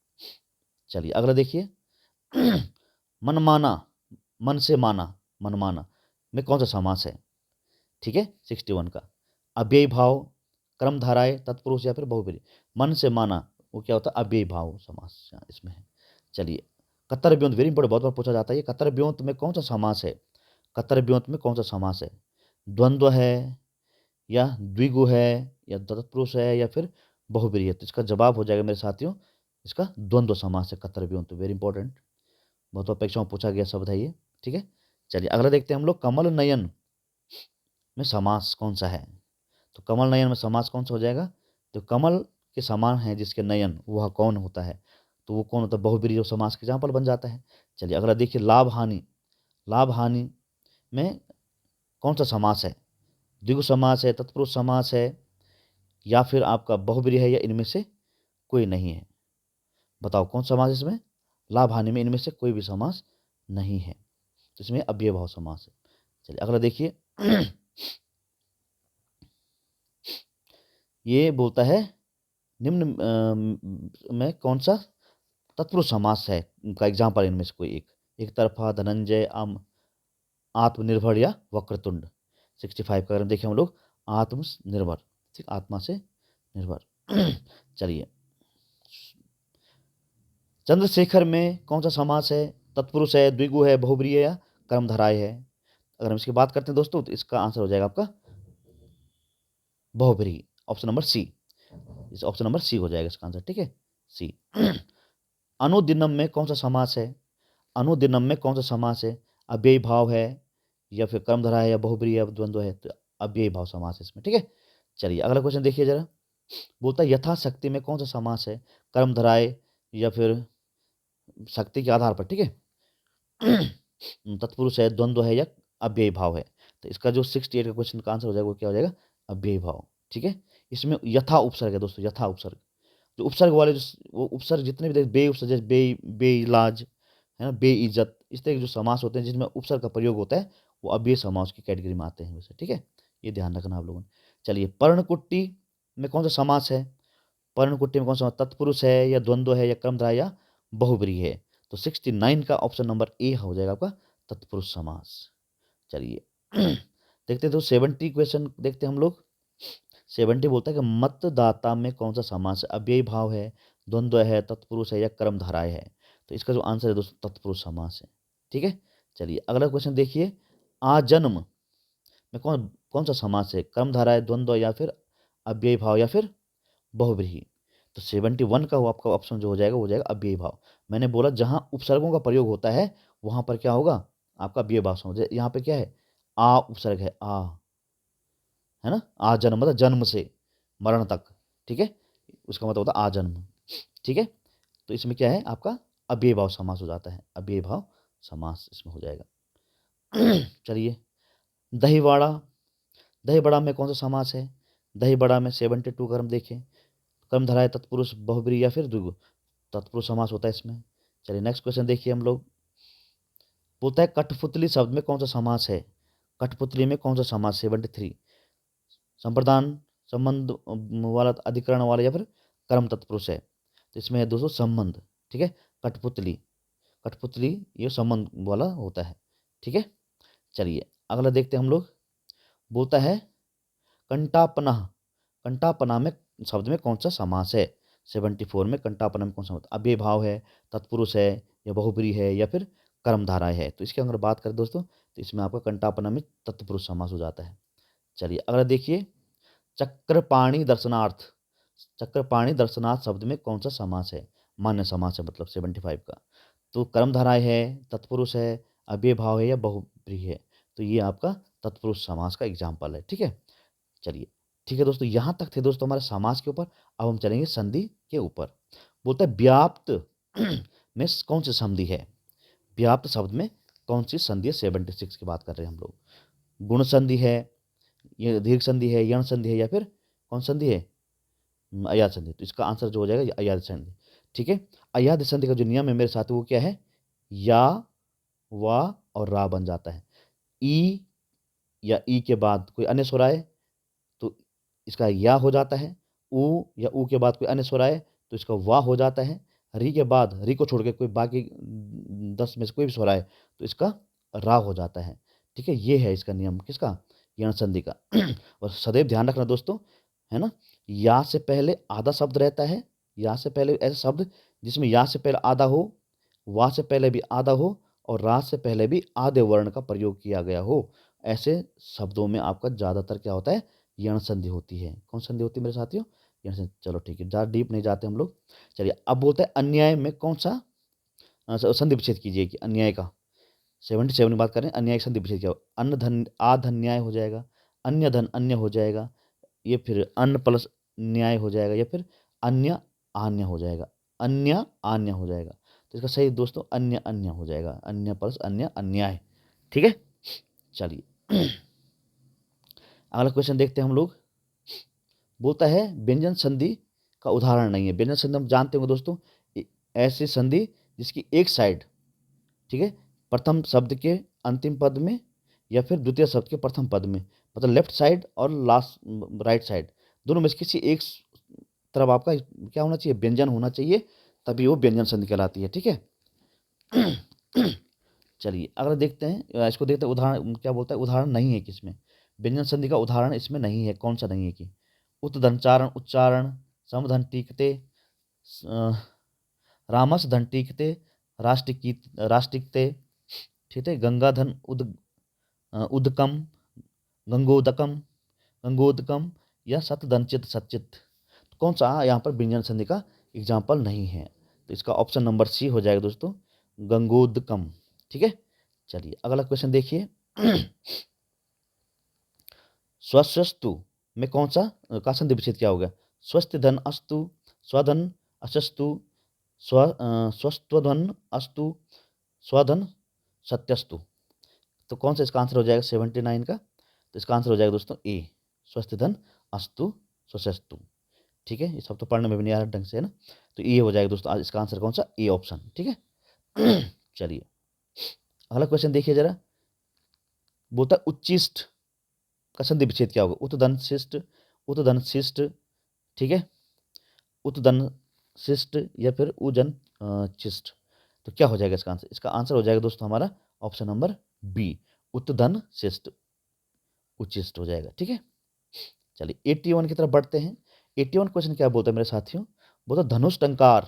S1: चलिए अगला देखिए मनमाना, मन से माना, मनमाना में कौन सा समास है? ठीक है 61 का, अव्ययी भाव, कर्मधारय, तत्पुरुष या फिर बहुब्रीहि? मन से माना वो क्या होता है? अव्ययी भाव समास इसमें है। चलिए कतर ब्योंत, वेरी इंपॉर्टेंट, बहुत बार पूछा जाता है ये, कतर ब्योंत में कौन सा समास है? कतर ब्योंत में कौन सा समास है? द्वंद्व है या द्विगु है या तत्पुरुष है या फिर बहुब्रीहि है? तो इसका जवाब हो जाएगा मेरे साथियों, इसका द्वंद्व समास है कतर ब्योंत, वेरी इंपॉर्टेंट, बहुत बार परीक्षा में पूछा गया शब्द है ये, ठीक है? चलिए अगला देखते हैं हम लोग, कमल नयन में समास कौन सा है? तो कमल नयन में समास कौन सा हो जाएगा? तो कमल के समान है जिसके नयन, वह कौन होता है? तो वो कौन होता है? बहुब्रीहि समास के एग्जाम्पल बन जाता है। चलिए अगला देखिए, लाभ हानि, लाभ हानि में कौन सा समास है? द्विगु समास है, तत्पुरुष समास है या फिर आपका बहुब्रीहि है, या इनमें से कोई नहीं है? बताओ कौन सा समास इसमें? लाभ हानि में इनमें से कोई भी समास नहीं है, तो इसमें अव्यय भाव समास है। चलिए अगला देखिए ये बोलता है निम्न में कौन सा तत्पुरुष समास है का एग्जाम्पल, इनमें से कोई एक, एक तरफा, धनंजय, आत्मनिर्भर या वक्रतुंड? 65 का अगर देखें हम लोग, आत्मनिर्भर, ठीक, आत्मा से निर्भर। चलिए, चंद्रशेखर में कौन सा समास है? तत्पुरुष है, द्विगु है, बहुब्रीहि है या कर्मधारय है? अगर हम इसकी बात करते हैं दोस्तों तो इसका आंसर हो जाएगा आपका बहुब्रीहि, ऑप्शन नंबर सी। इस ऑप्शन नंबर सी हो जाएगा इसका आंसर, ठीक है, सी। अनुदिनम में कौन सा समास है? अनुदिनम में कौन सा समास है? अव्ययी भाव है या फिर कर्मधारय है या बहुब्रीहि या द्वंद्व है? तो अव्ययी भाव समास है इसमें, ठीक है। चलिए अगला क्वेश्चन देखिए जरा, बोलता है यथाशक्ति में कौन सा समास है? कर्मधारय या फिर शक्ति के आधार पर, ठीक है। तत्पुरुष है, द्वंद्व है या अव्ययी भाव है? तो इसका जो 68 का क्वेश्चन का आंसर हो जाएगा वो क्या हो जाएगा? अव्ययी भाव, ठीक है। इसमें यथा उपसर्ग है दोस्तों, यथा उपसर्ग, जो उपसर्ग वाले जो वो उपसर्ग जितने भी बे उपसर्ग, जैसे बे इलाज है ना, बे इज्जत, इस तरह के जो समास होते हैं जिसमें उपसर्ग का प्रयोग होता है वो अव्ययी समास की कैटेगरी में आते हैं वैसे, ठीक है, ये ध्यान रखना आप लोगों ने। चलिए, पर्णकुट्टी में कौन सा समास है? पर्णकुट्टी में कौन सा तत्पुरुष है या द्वंद्व है या कर्मधारय या बहुब्रीहि है? तो 69 का ऑप्शन नंबर ए हो जाएगा आपका तत्पुरुष समास। चलिए देखते हैं तो 70 क्वेश्चन देखते हैं हम लोग। 70 बोलता है कि मतदाता में कौन सा समास है? अव्ययी भाव है, द्वंद्व है, तत्पुरुष है या कर्मधारय है? तो इसका जो आंसर है दोस्तों तत्पुरुष समास है, ठीक है। चलिए अगला क्वेश्चन देखिए, आजन्म में कौन कौन सा समास है? कर्मधारय, द्वंद्व या फिर अव्ययी भाव या फिर बहुब्रीहि? तो 71 का वो आपका ऑप्शन जो हो जाएगा वो हो जाएगा अव्ययी भाव। मैंने बोला जहां उपसर्गों का प्रयोग होता है वहां पर क्या होगा? आपका अव्ययी भाव समझ। यहाँ पे क्या है? आ उपसर्ग है, आ, है ना, आ जन्म मतलब जन्म से मरण तक, ठीक है, उसका मतलब होता है आ जन्म, ठीक है। तो इसमें क्या है आपका अव्ययी भाव समास हो जाता है, अव्ययी भाव समास इसमें हो जाएगा। चलिए, दहीवाड़ा, दहीबड़ा में कौन सा समास है? दहीबड़ा में 72 का हम देखें, कर्मधारय, तत्पुरुष, बहुब्रीहि या फिर द्विगु? तत्पुरुष समास होता है इसमें। चलिए नेक्स्ट क्वेश्चन देखिए हम लोग, बोलता है कठपुतली शब्द में कौन सा समास है? कठपुतली में कौन सा समास? 73, संप्रदान, संबंध वाला, अधिकरण वाला या फिर कर्म तत्पुरुष है? तो इसमें है दोस्तों संबंध, ठीक है। कठपुतली, कठपुतली ये संबंध वाला होता है, ठीक है। चलिए अगला देखते हैं हम लोग, बोलता है कंटापनः, कंटापना में शब्द में कौन सा समास है? 74 में कंटापना में कौन सा? अव्ययी भाव है, तत्पुरुष है या बहुब्रीहि है या फिर कर्मधारय है? तो इसकी अगर बात करें दोस्तों तो इसमें आपका कंटापना में तत्पुरुष समास हो जाता है। चलिए अगला देखिए, चक्रपाणि दर्शनार्थ, चक्रपाणि दर्शनार्थ शब्द में कौन सा समास है? मान्य समास है मतलब 75 का। तो कर्मधारय है, तत्पुरुष है, अव्ययी भाव है या बहुब्रीहि है? तो ये आपका तत्पुरुष समास का एग्जाम्पल है, ठीक है। चलिए ठीक है दोस्तों, यहाँ तक थे दोस्तों हमारे समास के ऊपर। अब हम चलेंगे संधि के ऊपर। बोलता है व्याप्त में कौन सी संधि है? व्याप्त शब्द में कौन सी संधि है? 76 की बात कर रहे हैं हम लोग। गुण संधि है, ये दीर्घ संधि है, यण संधि है या फिर कौन संधि है? अयाद संधि। तो इसका आंसर जो हो जाएगा अयाद संधि, ठीक है। अयाद संधि का जो नियम है मेरे साथ वो क्या है? या, वा और रा बन जाता है। ई या ई के बाद कोई अन्य स्वर आए तो इसका या हो जाता है। ऊ या ऊ के बाद कोई अन्य स्वर आए तो इसका वाह हो जाता है। री के बाद, री को छोड़ के कोई बाकी 10 में से कोई भी स्वर आए तो इसका रा हो जाता है, ठीक है। ये है इसका नियम किसका? यण संधि का। और सदैव ध्यान रखना दोस्तों, है ना, या से पहले आधा शब्द रहता है, या से पहले ऐसे शब्द जिसमें या से पहले आधा हो, वा से पहले भी आधा हो और रा से पहले भी आधे वर्ण का प्रयोग किया गया हो, ऐसे शब्दों में आपका ज़्यादातर क्या होता है? यण संधि होती है। कौन संधि होती है मेरे साथियों? यण संधि। चलो ठीक है, ज़्यादा डीप नहीं जाते हम लोग। चलिए अब बोलते हैं अन्याय में कौन सा संधि विच्छेद कीजिए कि अन्याय का। 77 की बात करें, अन्याय संधि विच्छेद क्या हो? अन्न धन आधन्याय हो जाएगा, अन्य धन अन्य हो जाएगा, ये फिर अन्न प्लस न्याय हो जाएगा या फिर अन्य आन्य हो जाएगा, अन्य आन्य हो जाएगा। तो इसका सही दोस्तों अन्य अन्य हो जाएगा, अन्य प्लस अन्य अन्याय, ठीक है। चलिए अगला क्वेश्चन देखते हैं हम लोग, बोलता है व्यंजन संधि का उदाहरण नहीं है। व्यंजन संधि हम जानते होंगे दोस्तों, ऐसी संधि जिसकी एक साइड, ठीक है, प्रथम शब्द के अंतिम पद में या फिर द्वितीय शब्द के प्रथम पद में, मतलब लेफ्ट साइड और लास्ट राइट साइड दोनों में से किसी एक तरफ आपका क्या होना चाहिए? व्यंजन होना चाहिए, तभी वो व्यंजन संधि कहलाती है, ठीक है। चलिए अगला देखते हैं, इसको देखते हैं उदाहरण क्या बोलता है। उदाहरण नहीं है किसमें? व्यंजन संधि का उदाहरण इसमें नहीं है। कौन सा नहीं है कि उत्धनचारण उच्चारण, समधन टीकते, रामस धन टीकते, राष्ट्रिकते, ठीक है, गंगाधन उदकम, गंगोदकम, गंगोदकम या सतदंचित सचित। तो कौन सा यहाँ पर व्यंजन संधि का एग्जाम्पल नहीं है? तो इसका ऑप्शन नंबर सी हो जाएगा दोस्तों, गंगोदकम। ठीक है, चलिए अगला क्वेश्चन देखिए। स्वस्वस्तु में कौन सा का संधि विच्छेद क्या हो गया? स्वस्थ धन अस्तु, स्वधन अशस्तु, स्वस्थधन अस्तु, स्वधन सत्यस्तु। तो कौन सा इसका आंसर हो जाएगा 79 का? तो इसका आंसर हो जाएगा दोस्तों ए, स्वस्थ धन अस्तु स्वशस्तु। ठीक है, ये सब तो पढ़ने में भी नहीं आ रहा ढंग से, है ना? तो ये हो जाएगा दोस्तों आज इसका आंसर कौन सा? A option. ठीक है। चलिए अगला क्वेश्चन देखिए जरा। बोलता है उच्चिष्ट का संधि विच्छेद क्या होगा? उत्तधन शिष्ट, उत्तधन शिष्ट, ठीक है, उत्तधन शिष्ट या फिर उजन चिष्ट। तो क्या हो जाएगा इसका आंसर? इसका आंसर हो जाएगा दोस्तों हमारा ऑप्शन नंबर बी, उत्तधन शिष्ट उच्चिष्ट हो जाएगा। ठीक है, चलिए 81 की तरफ बढ़ते हैं। 81 क्वेश्चन क्या बोलता है मेरे साथियों? बोलता धनुष टंकार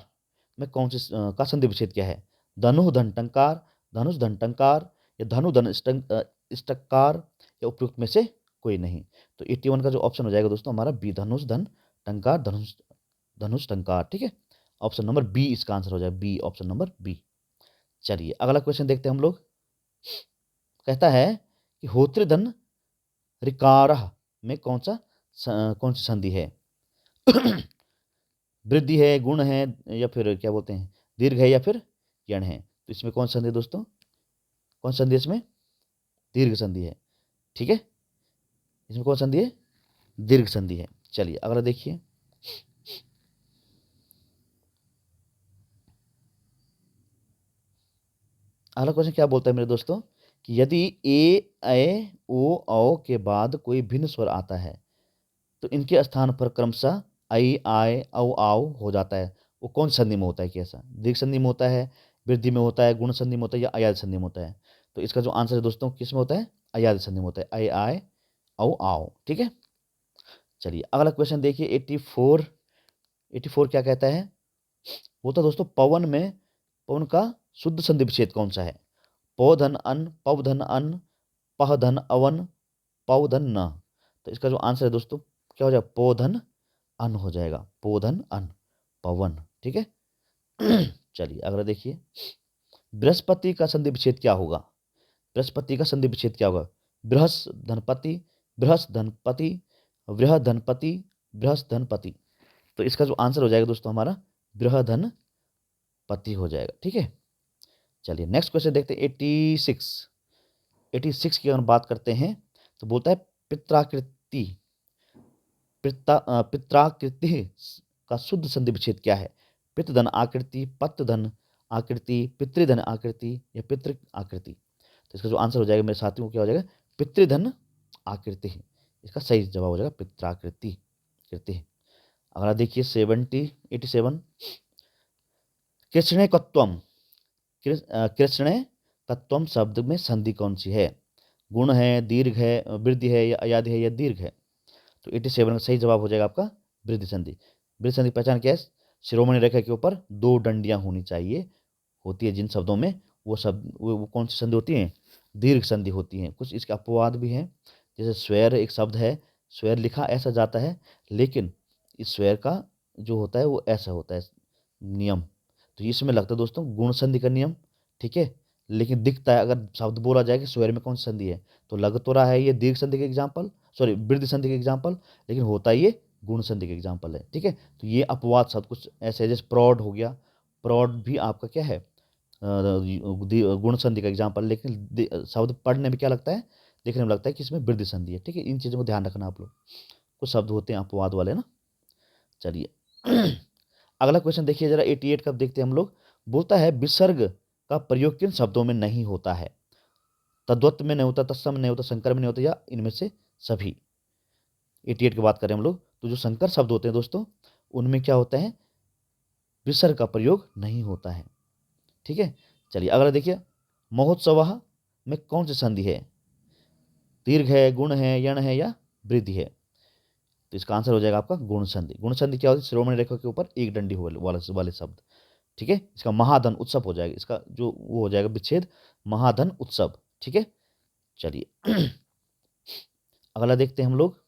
S1: में कौन सी का संधि विच्छेद क्या है? धनु धन टंकार, धनुष धन टंकार या धनु धन इष्टकार या उपयुक्त में से कोई नहीं। तो 81 का जो ऑप्शन हो जाएगा दोस्तों हमारा बी, धनुष धन टंकार, धनुष धनुष टंकार। ठीक है, ऑप्शन नंबर बी इसका आंसर हो जाएगा, बी, ऑप्शन नंबर बी। चलिए अगला क्वेश्चन देखते हैं हम लोग। कहता है कि होत्रिधन ऋकारः में कौन सी संधि है? वृद्धि है, गुण है या फिर क्या बोलते हैं दीर्घ है या फिर यण है? तो इसमें कौन सी संधि है दोस्तों? कौन सी संधि है इसमें? दीर्घ संधि है। ठीक है, इसमें कौन सी संधि है? दीर्घ संधि है। चलिए अगला देखिए। अगला क्वेश्चन क्या बोलता है मेरे दोस्तों कि यदि ए ओ के बाद कोई भिन्न स्वर आता है तो इनके स्थान पर क्रमशः आई आय औ आओ हो जाता है, वो कौन संधि में होता है? कैसा? दीर्घ संधि में होता है, वृद्धि में होता है, गुण संधि में होता है या अयाद संधि में होता है? तो इसका जो आंसर है दोस्तों किस में होता है? अयाद संधि में होता है, आई आय औ आओ। ठीक है, चलिए अगला क्वेश्चन देखिए। 84 क्या कहता है? वो तो दोस्तों पवन का शुद्ध संधि विच्छेद कौन सा है? पौधन अन, पवधन अन, पहधन अवन, पवधन न। तो इसका जो आंसर है दोस्तों क्या हो जाएगा? पोधन अन हो जाएगा, पोधन अन, पवन। ठीक है। चलिए अगला देखिए। बृहस्पति का संधि विच्छेद क्या होगा? बृहस्पति का संधि विच्छेद क्या होगा? बृहस् धनपति, बृहस् धनपति, बृहद धनपति, बृहस् धनपति। तो इसका जो आंसर हो जाएगा दोस्तों हमारा बृहधन पति हो जाएगा। ठीक है, चलिए नेक्स्ट क्वेश्चन देखते हैं। 86 की अगर बात करते हैं तो बोलता है पित्राकृति, पित्राकृति का शुद्ध संधि विच्छेद क्या है? पितृधन आकृति, पतधन आकृति, पितृधन आकृति या पितृ आकृति। तो इसका जो आंसर हो जाएगा मेरे साथियों क्या हो जाएगा? पितृधन आकृति। इसका सही जवाब हो जाएगा पित्राकृति कृति। अगला देखिए 87। कृष्णेकत्वम, कृष्णेकत्वम शब्द में संधि कौन सी है? गुण है, दीर्घ है, वृद्धि है या अयाद है या दीर्घ है? तो 87 का सही जवाब हो जाएगा आपका वृद्धि संधि। वृद्धि संधि पहचान क्या है? शिरोमणि रेखा के ऊपर 2 डंडियां होनी चाहिए, होती है जिन शब्दों में, वो शब्द वो कौन सी संधि होती है? दीर्घ संधि होती है। कुछ इसके अपवाद भी हैं, जैसे स्वेर एक शब्द है, स्वेर लिखा ऐसा जाता है, लेकिन इस स्वेर का जो होता है वो ऐसा होता है नियम। तो इसमें लगता है दोस्तों गुण संधि का नियम, ठीक है, लेकिन दिखता है अगर शब्द बोला जाए कि स्वेर में कौन सी संधि है, तो लग तो रहा है ये दीर्घ संधि के एग्जाम्पल, सॉरी वृद्धि संधि के एग्जाम्पल, लेकिन होता ये गुण संधि के एग्जाम्पल है। ठीक है, तो ये अपवाद शब्द कुछ ऐसे, जैसे प्रौढ़ हो गया, प्रौढ़ भी आपका क्या है? गुण संधि का एग्जाम्पल, लेकिन शब्द पढ़ने में क्या लगता है, देखने में लगता है कि इसमें वृद्धि संधि है। ठीक है, इन चीज़ों को ध्यान रखना आप लोग, कुछ शब्द होते हैं अपवाद वाले ना। चलिए अगला क्वेश्चन देखिए जरा। 88 का देखते हैं हम लोग। बोलता है विसर्ग का प्रयोग किन शब्दों में नहीं होता है? तद्वत में नहीं होता, तत्सम में नहीं होता, संकर में नहीं होता या इनमें से सभी? 88 की बात करें हम लोग तो जो संकर शब्द होते हैं दोस्तों उनमें क्या होता है? विसर्ग का प्रयोग नहीं होता है। ठीक है, चलिए अगला देखिए। महोत्सव में कौन सी संधि है? दीर्घ है, गुण है, यण है या वृद्धि है। तो इसका आंसर हो जाएगा आपका गुण संधि। गुण संधि क्या होती है? शिरोमणि रेखा के ऊपर एक डंडी वाले शब्द। ठीक है, इसका महाधन उत्सव हो जाएगा, इसका जो वो हो जाएगा विच्छेद महाधन उत्सव। ठीक है, चलिए अगला देखते हैं हम लोग।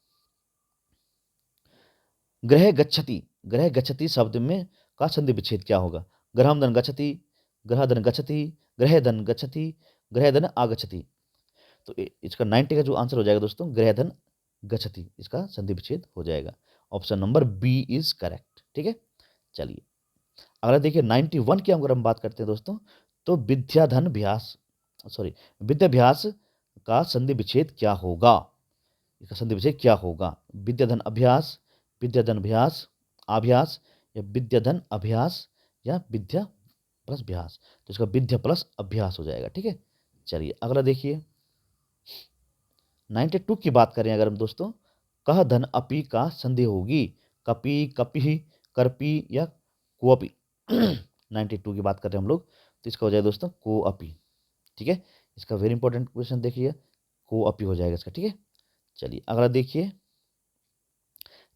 S1: ग्रह गच्छति, ग्रह गच्छति शब्द में का संधि विच्छेद क्या होगा? ग्रहम धन गच्छति, ग्रह धन गच्छति, ग्रह धन गच्छति, ग्रह धन आगच्छति। तो इसका 90 का जो आंसर हो जाएगा दोस्तों, ग्रह धन गच्छति, इसका संधि विच्छेद हो जाएगा। Option number B is correct. ठीक है, चलिए अगला देखिए 91 की अगर हम बात करते हैं दोस्तों, तो विद्याभ्यास का संधि विच्छेद क्या होगा? इसका संधि विच्छेद क्या होगा? विद्याधन अभ्यास, विद्याधन अभ्यास, आभ्यास या विद्याधन अभ्यास या विद्या प्लस अभ्यास। तो इसका विद्या प्लस अभ्यास हो जाएगा। ठीक है, चलिए अगला देखिए 92 की बात करें अगर हम दोस्तों, कह धन अपी का संधि होगी कपि, कपि, करपी या कुअपी। 92 की बात कर रहे हैं हम लोग, तो इसका हो जाएगा दोस्तों को अपी। ठीक है, इसका वेरी इंपॉर्टेंट क्वेश्चन देखिए, को अपी हो जाएगा इसका। ठीक है, चलिए अगला देखिए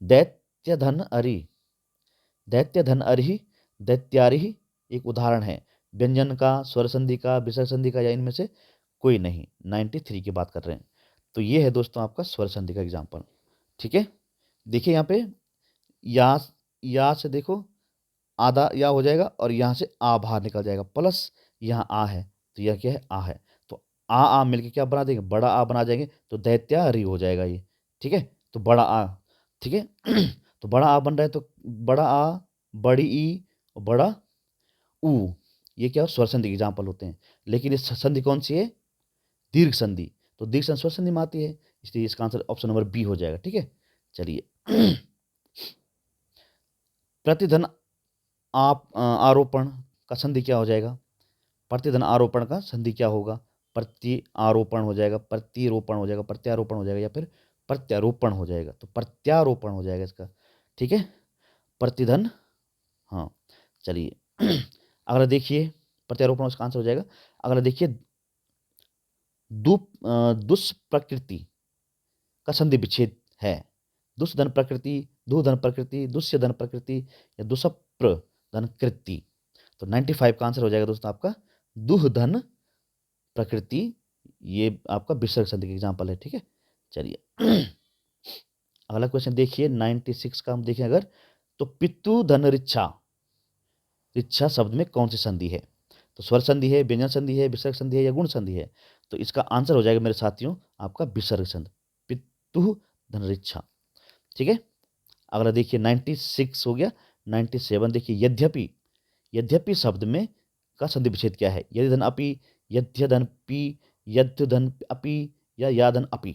S1: दैत्य धन अरि, दैत्य धन अरि, दैत्यारि एक उदाहरण है व्यंजन का, स्वर संधि का, विसर्ग संधि का या इनमें से कोई नहीं। 93 की बात कर रहे हैं, तो ये है दोस्तों आपका स्वर संधि का एग्जाम्पल। ठीक है, देखिए यहाँ पे या से देखो आधा या हो जाएगा और यहाँ से आ बाहर निकल जाएगा, प्लस यहाँ आ है, तो यह क्या है? आ है, तो आ मिलके क्या बना देंगे? बड़ा आ बना जाएंगे, तो दैत्यारि हो जाएगा ये। ठीक है, तो बड़ा आ। ठीक है तो बड़ा आ बन रहा है, तो बड़ा आ, बड़ी ई और बड़ा ऊ, ये क्या स्वर संधि के एग्जाम्पल होते हैं। लेकिन इस संधि कौन सी है? दीर्घ संधि। तो दीर्घ संधि स्वर संधि में आती है, इसलिए इसका आंसर ऑप्शन नंबर बी हो जाएगा। ठीक है, चलिए प्रतिधन आरोपण का संधि क्या हो जाएगा? प्रतिधन आरोपण का संधि क्या होगा? प्रति आरोपण हो जाएगा, प्रतिरोपण हो जाएगा, प्रत्यारोपण हो जाएगा या फिर प्रत्यारोपण हो जाएगा। तो प्रत्यारोपण हो जाएगा इसका। ठीक है, प्रतिधन, हाँ चलिए अगला देखिए प्रत्यारोपण उसका आंसर हो जाएगा। अगला देखिए दुष्प्रकृति का संधि विच्छेद है। दुष्धन प्रकृति, दुधन प्रकृति, दुष्य धन प्रकृति या दुष्प्र धन कृति। तो 95 का आंसर हो जाएगा दोस्तों आपका दुहधन प्रकृति, ये आपका विसर्ग संधि का एग्जाम्पल है। ठीक है, चलिए अगला क्वेश्चन देखिए 96 का हम देखें अगर, तो पितु धन ऋक्षा, ऋक्षा शब्द में कौन सी संधि है? तो स्वर संधि है, व्यंजन संधि है, विसर्ग संधि है या गुण संधि है? तो इसका आंसर हो जाएगा मेरे साथियों आपका विसर्ग संधि, पितु धन ऋक्षा। ठीक है, अगला देखिए 96 हो गया। 97 देखिए यद्यपि, यद्यपि शब्द में का संधि विच्छेद क्या है? यदि धन अपि, यद्य धन पी, यद्य धन अपि या या धन अपि।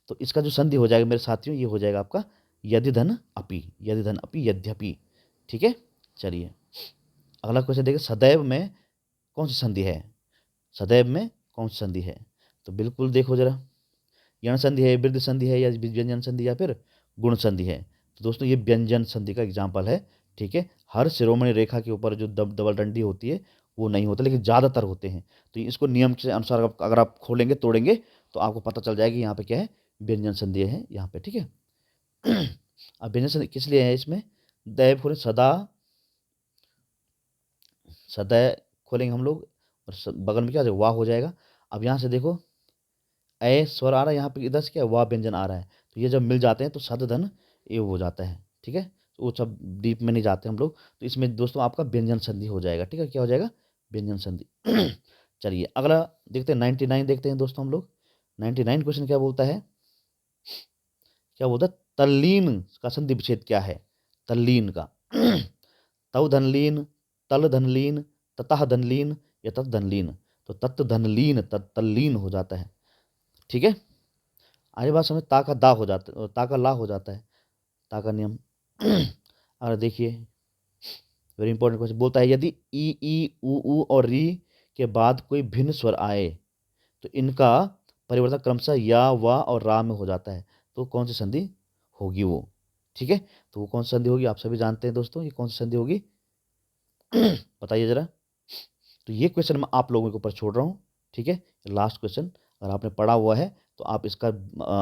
S1: तो इसका जो संधि हो जाएगा मेरे साथियों, ये हो जाएगा आपका यदि धन अपि, यदि धन अपि, यद्यपि। ठीक है, चलिए अगला क्वेश्चन देखिए सदैव में कौन सी संधि है? सदैव में कौन सी संधि है? तो बिल्कुल देखो जरा, यण संधि है, वृद्धि संधि है या व्यंजन संधि या फिर गुण संधि है? तो दोस्तों ये व्यंजन संधि का एग्जाम्पल है। ठीक है, हर शिरोमणि रेखा के ऊपर जो डबल डंडी होती है वो नहीं होता, लेकिन ज़्यादातर होते हैं। तो इसको नियम के अनुसार अगर आप खोलेंगे तोड़ेंगे तो आपको पता चल जाएगा यहाँ पे क्या है, व्यंजन संधि है यहाँ पे। ठीक है अब व्यंजन संधि किस लिए है इसमें? दैव खोले सदा, सदैव खोलेंगे हम लोग और बगल में क्या हो जाएगा? वाह हो जाएगा। अब यहाँ से देखो ए स्वर आ रहा है, यहाँ पे इधर से क्या वाह व्यंजन आ रहा है, तो ये जब मिल जाते हैं तो सद धन ए हो जाता है। ठीक है, तो वो सब डीप में नहीं जाते हम लोग, तो इसमें दोस्तों आपका व्यंजन संधि हो जाएगा। ठीक है, क्या हो जाएगा? व्यंजन संधि चलिए अगला देखते हैं 99 देखते हैं दोस्तों हम लोग। 99 क्वेश्चन क्या बोलता है? क्या बोलता है? तल्लीन का संधि विच्छेद क्या है? तल्लीन का तव धनलीन, तल धनलीन, ततः धनलीन या तत् धनलीन। तो तत् धनलीन तल्लीन हो जाता है। ठीक है, आगे बात समझ, ता का दा हो जाता है, ता का ला हो जाता है, ता का नियम और देखिए वेरी इंपॉर्टेंट क्वेश्चन बोलता है यदि ई ऊ और री के बाद कोई भिन्न स्वर आए तो इनका परिवर्तन क्रमशः या, वा और रा में हो जाता है, तो कौन सी संधि होगी वो? ठीक है, तो वो कौन सी संधि होगी आप सभी जानते हैं दोस्तों, ये कौन सी संधि होगी बताइए जरा। तो ये क्वेश्चन मैं आप लोगों के ऊपर छोड़ रहा हूँ। ठीक है, लास्ट क्वेश्चन अगर आपने पढ़ा हुआ है तो आप इसका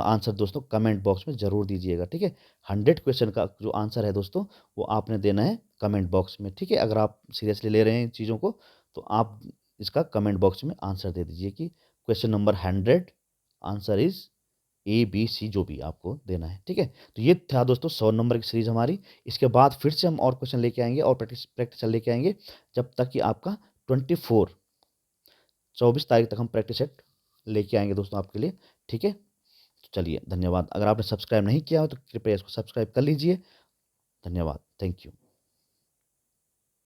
S1: आंसर दोस्तों कमेंट बॉक्स में ज़रूर दीजिएगा, ठीक है। 100 क्वेश्चन का जो आंसर है दोस्तों, वो आपने देना है कमेंट बॉक्स में, ठीक है। अगर आप सीरियसली ले रहे हैं इन चीज़ों को, तो आप इसका कमेंट बॉक्स में आंसर दे दीजिए कि question number 100 answer is A, B, C, जो भी आपको देना है, ठीक है। तो ये था दोस्तों 100 नंबर की सीरीज़ हमारी। इसके बाद फिर से हम और क्वेश्चन लेके आएँगे और प्रैक्टिस लेके आएँगे, जब तक कि आपका 24 तारीख तक हम प्रैक्टिस सेट लेके आएँगे दोस्तों आपके लिए, ठीक है। तो चलिए, धन्यवाद। अगर आपने सब्सक्राइब नहीं किया हो तो कृपया इसको सब्सक्राइब कर लीजिए। धन्यवाद। Thank you.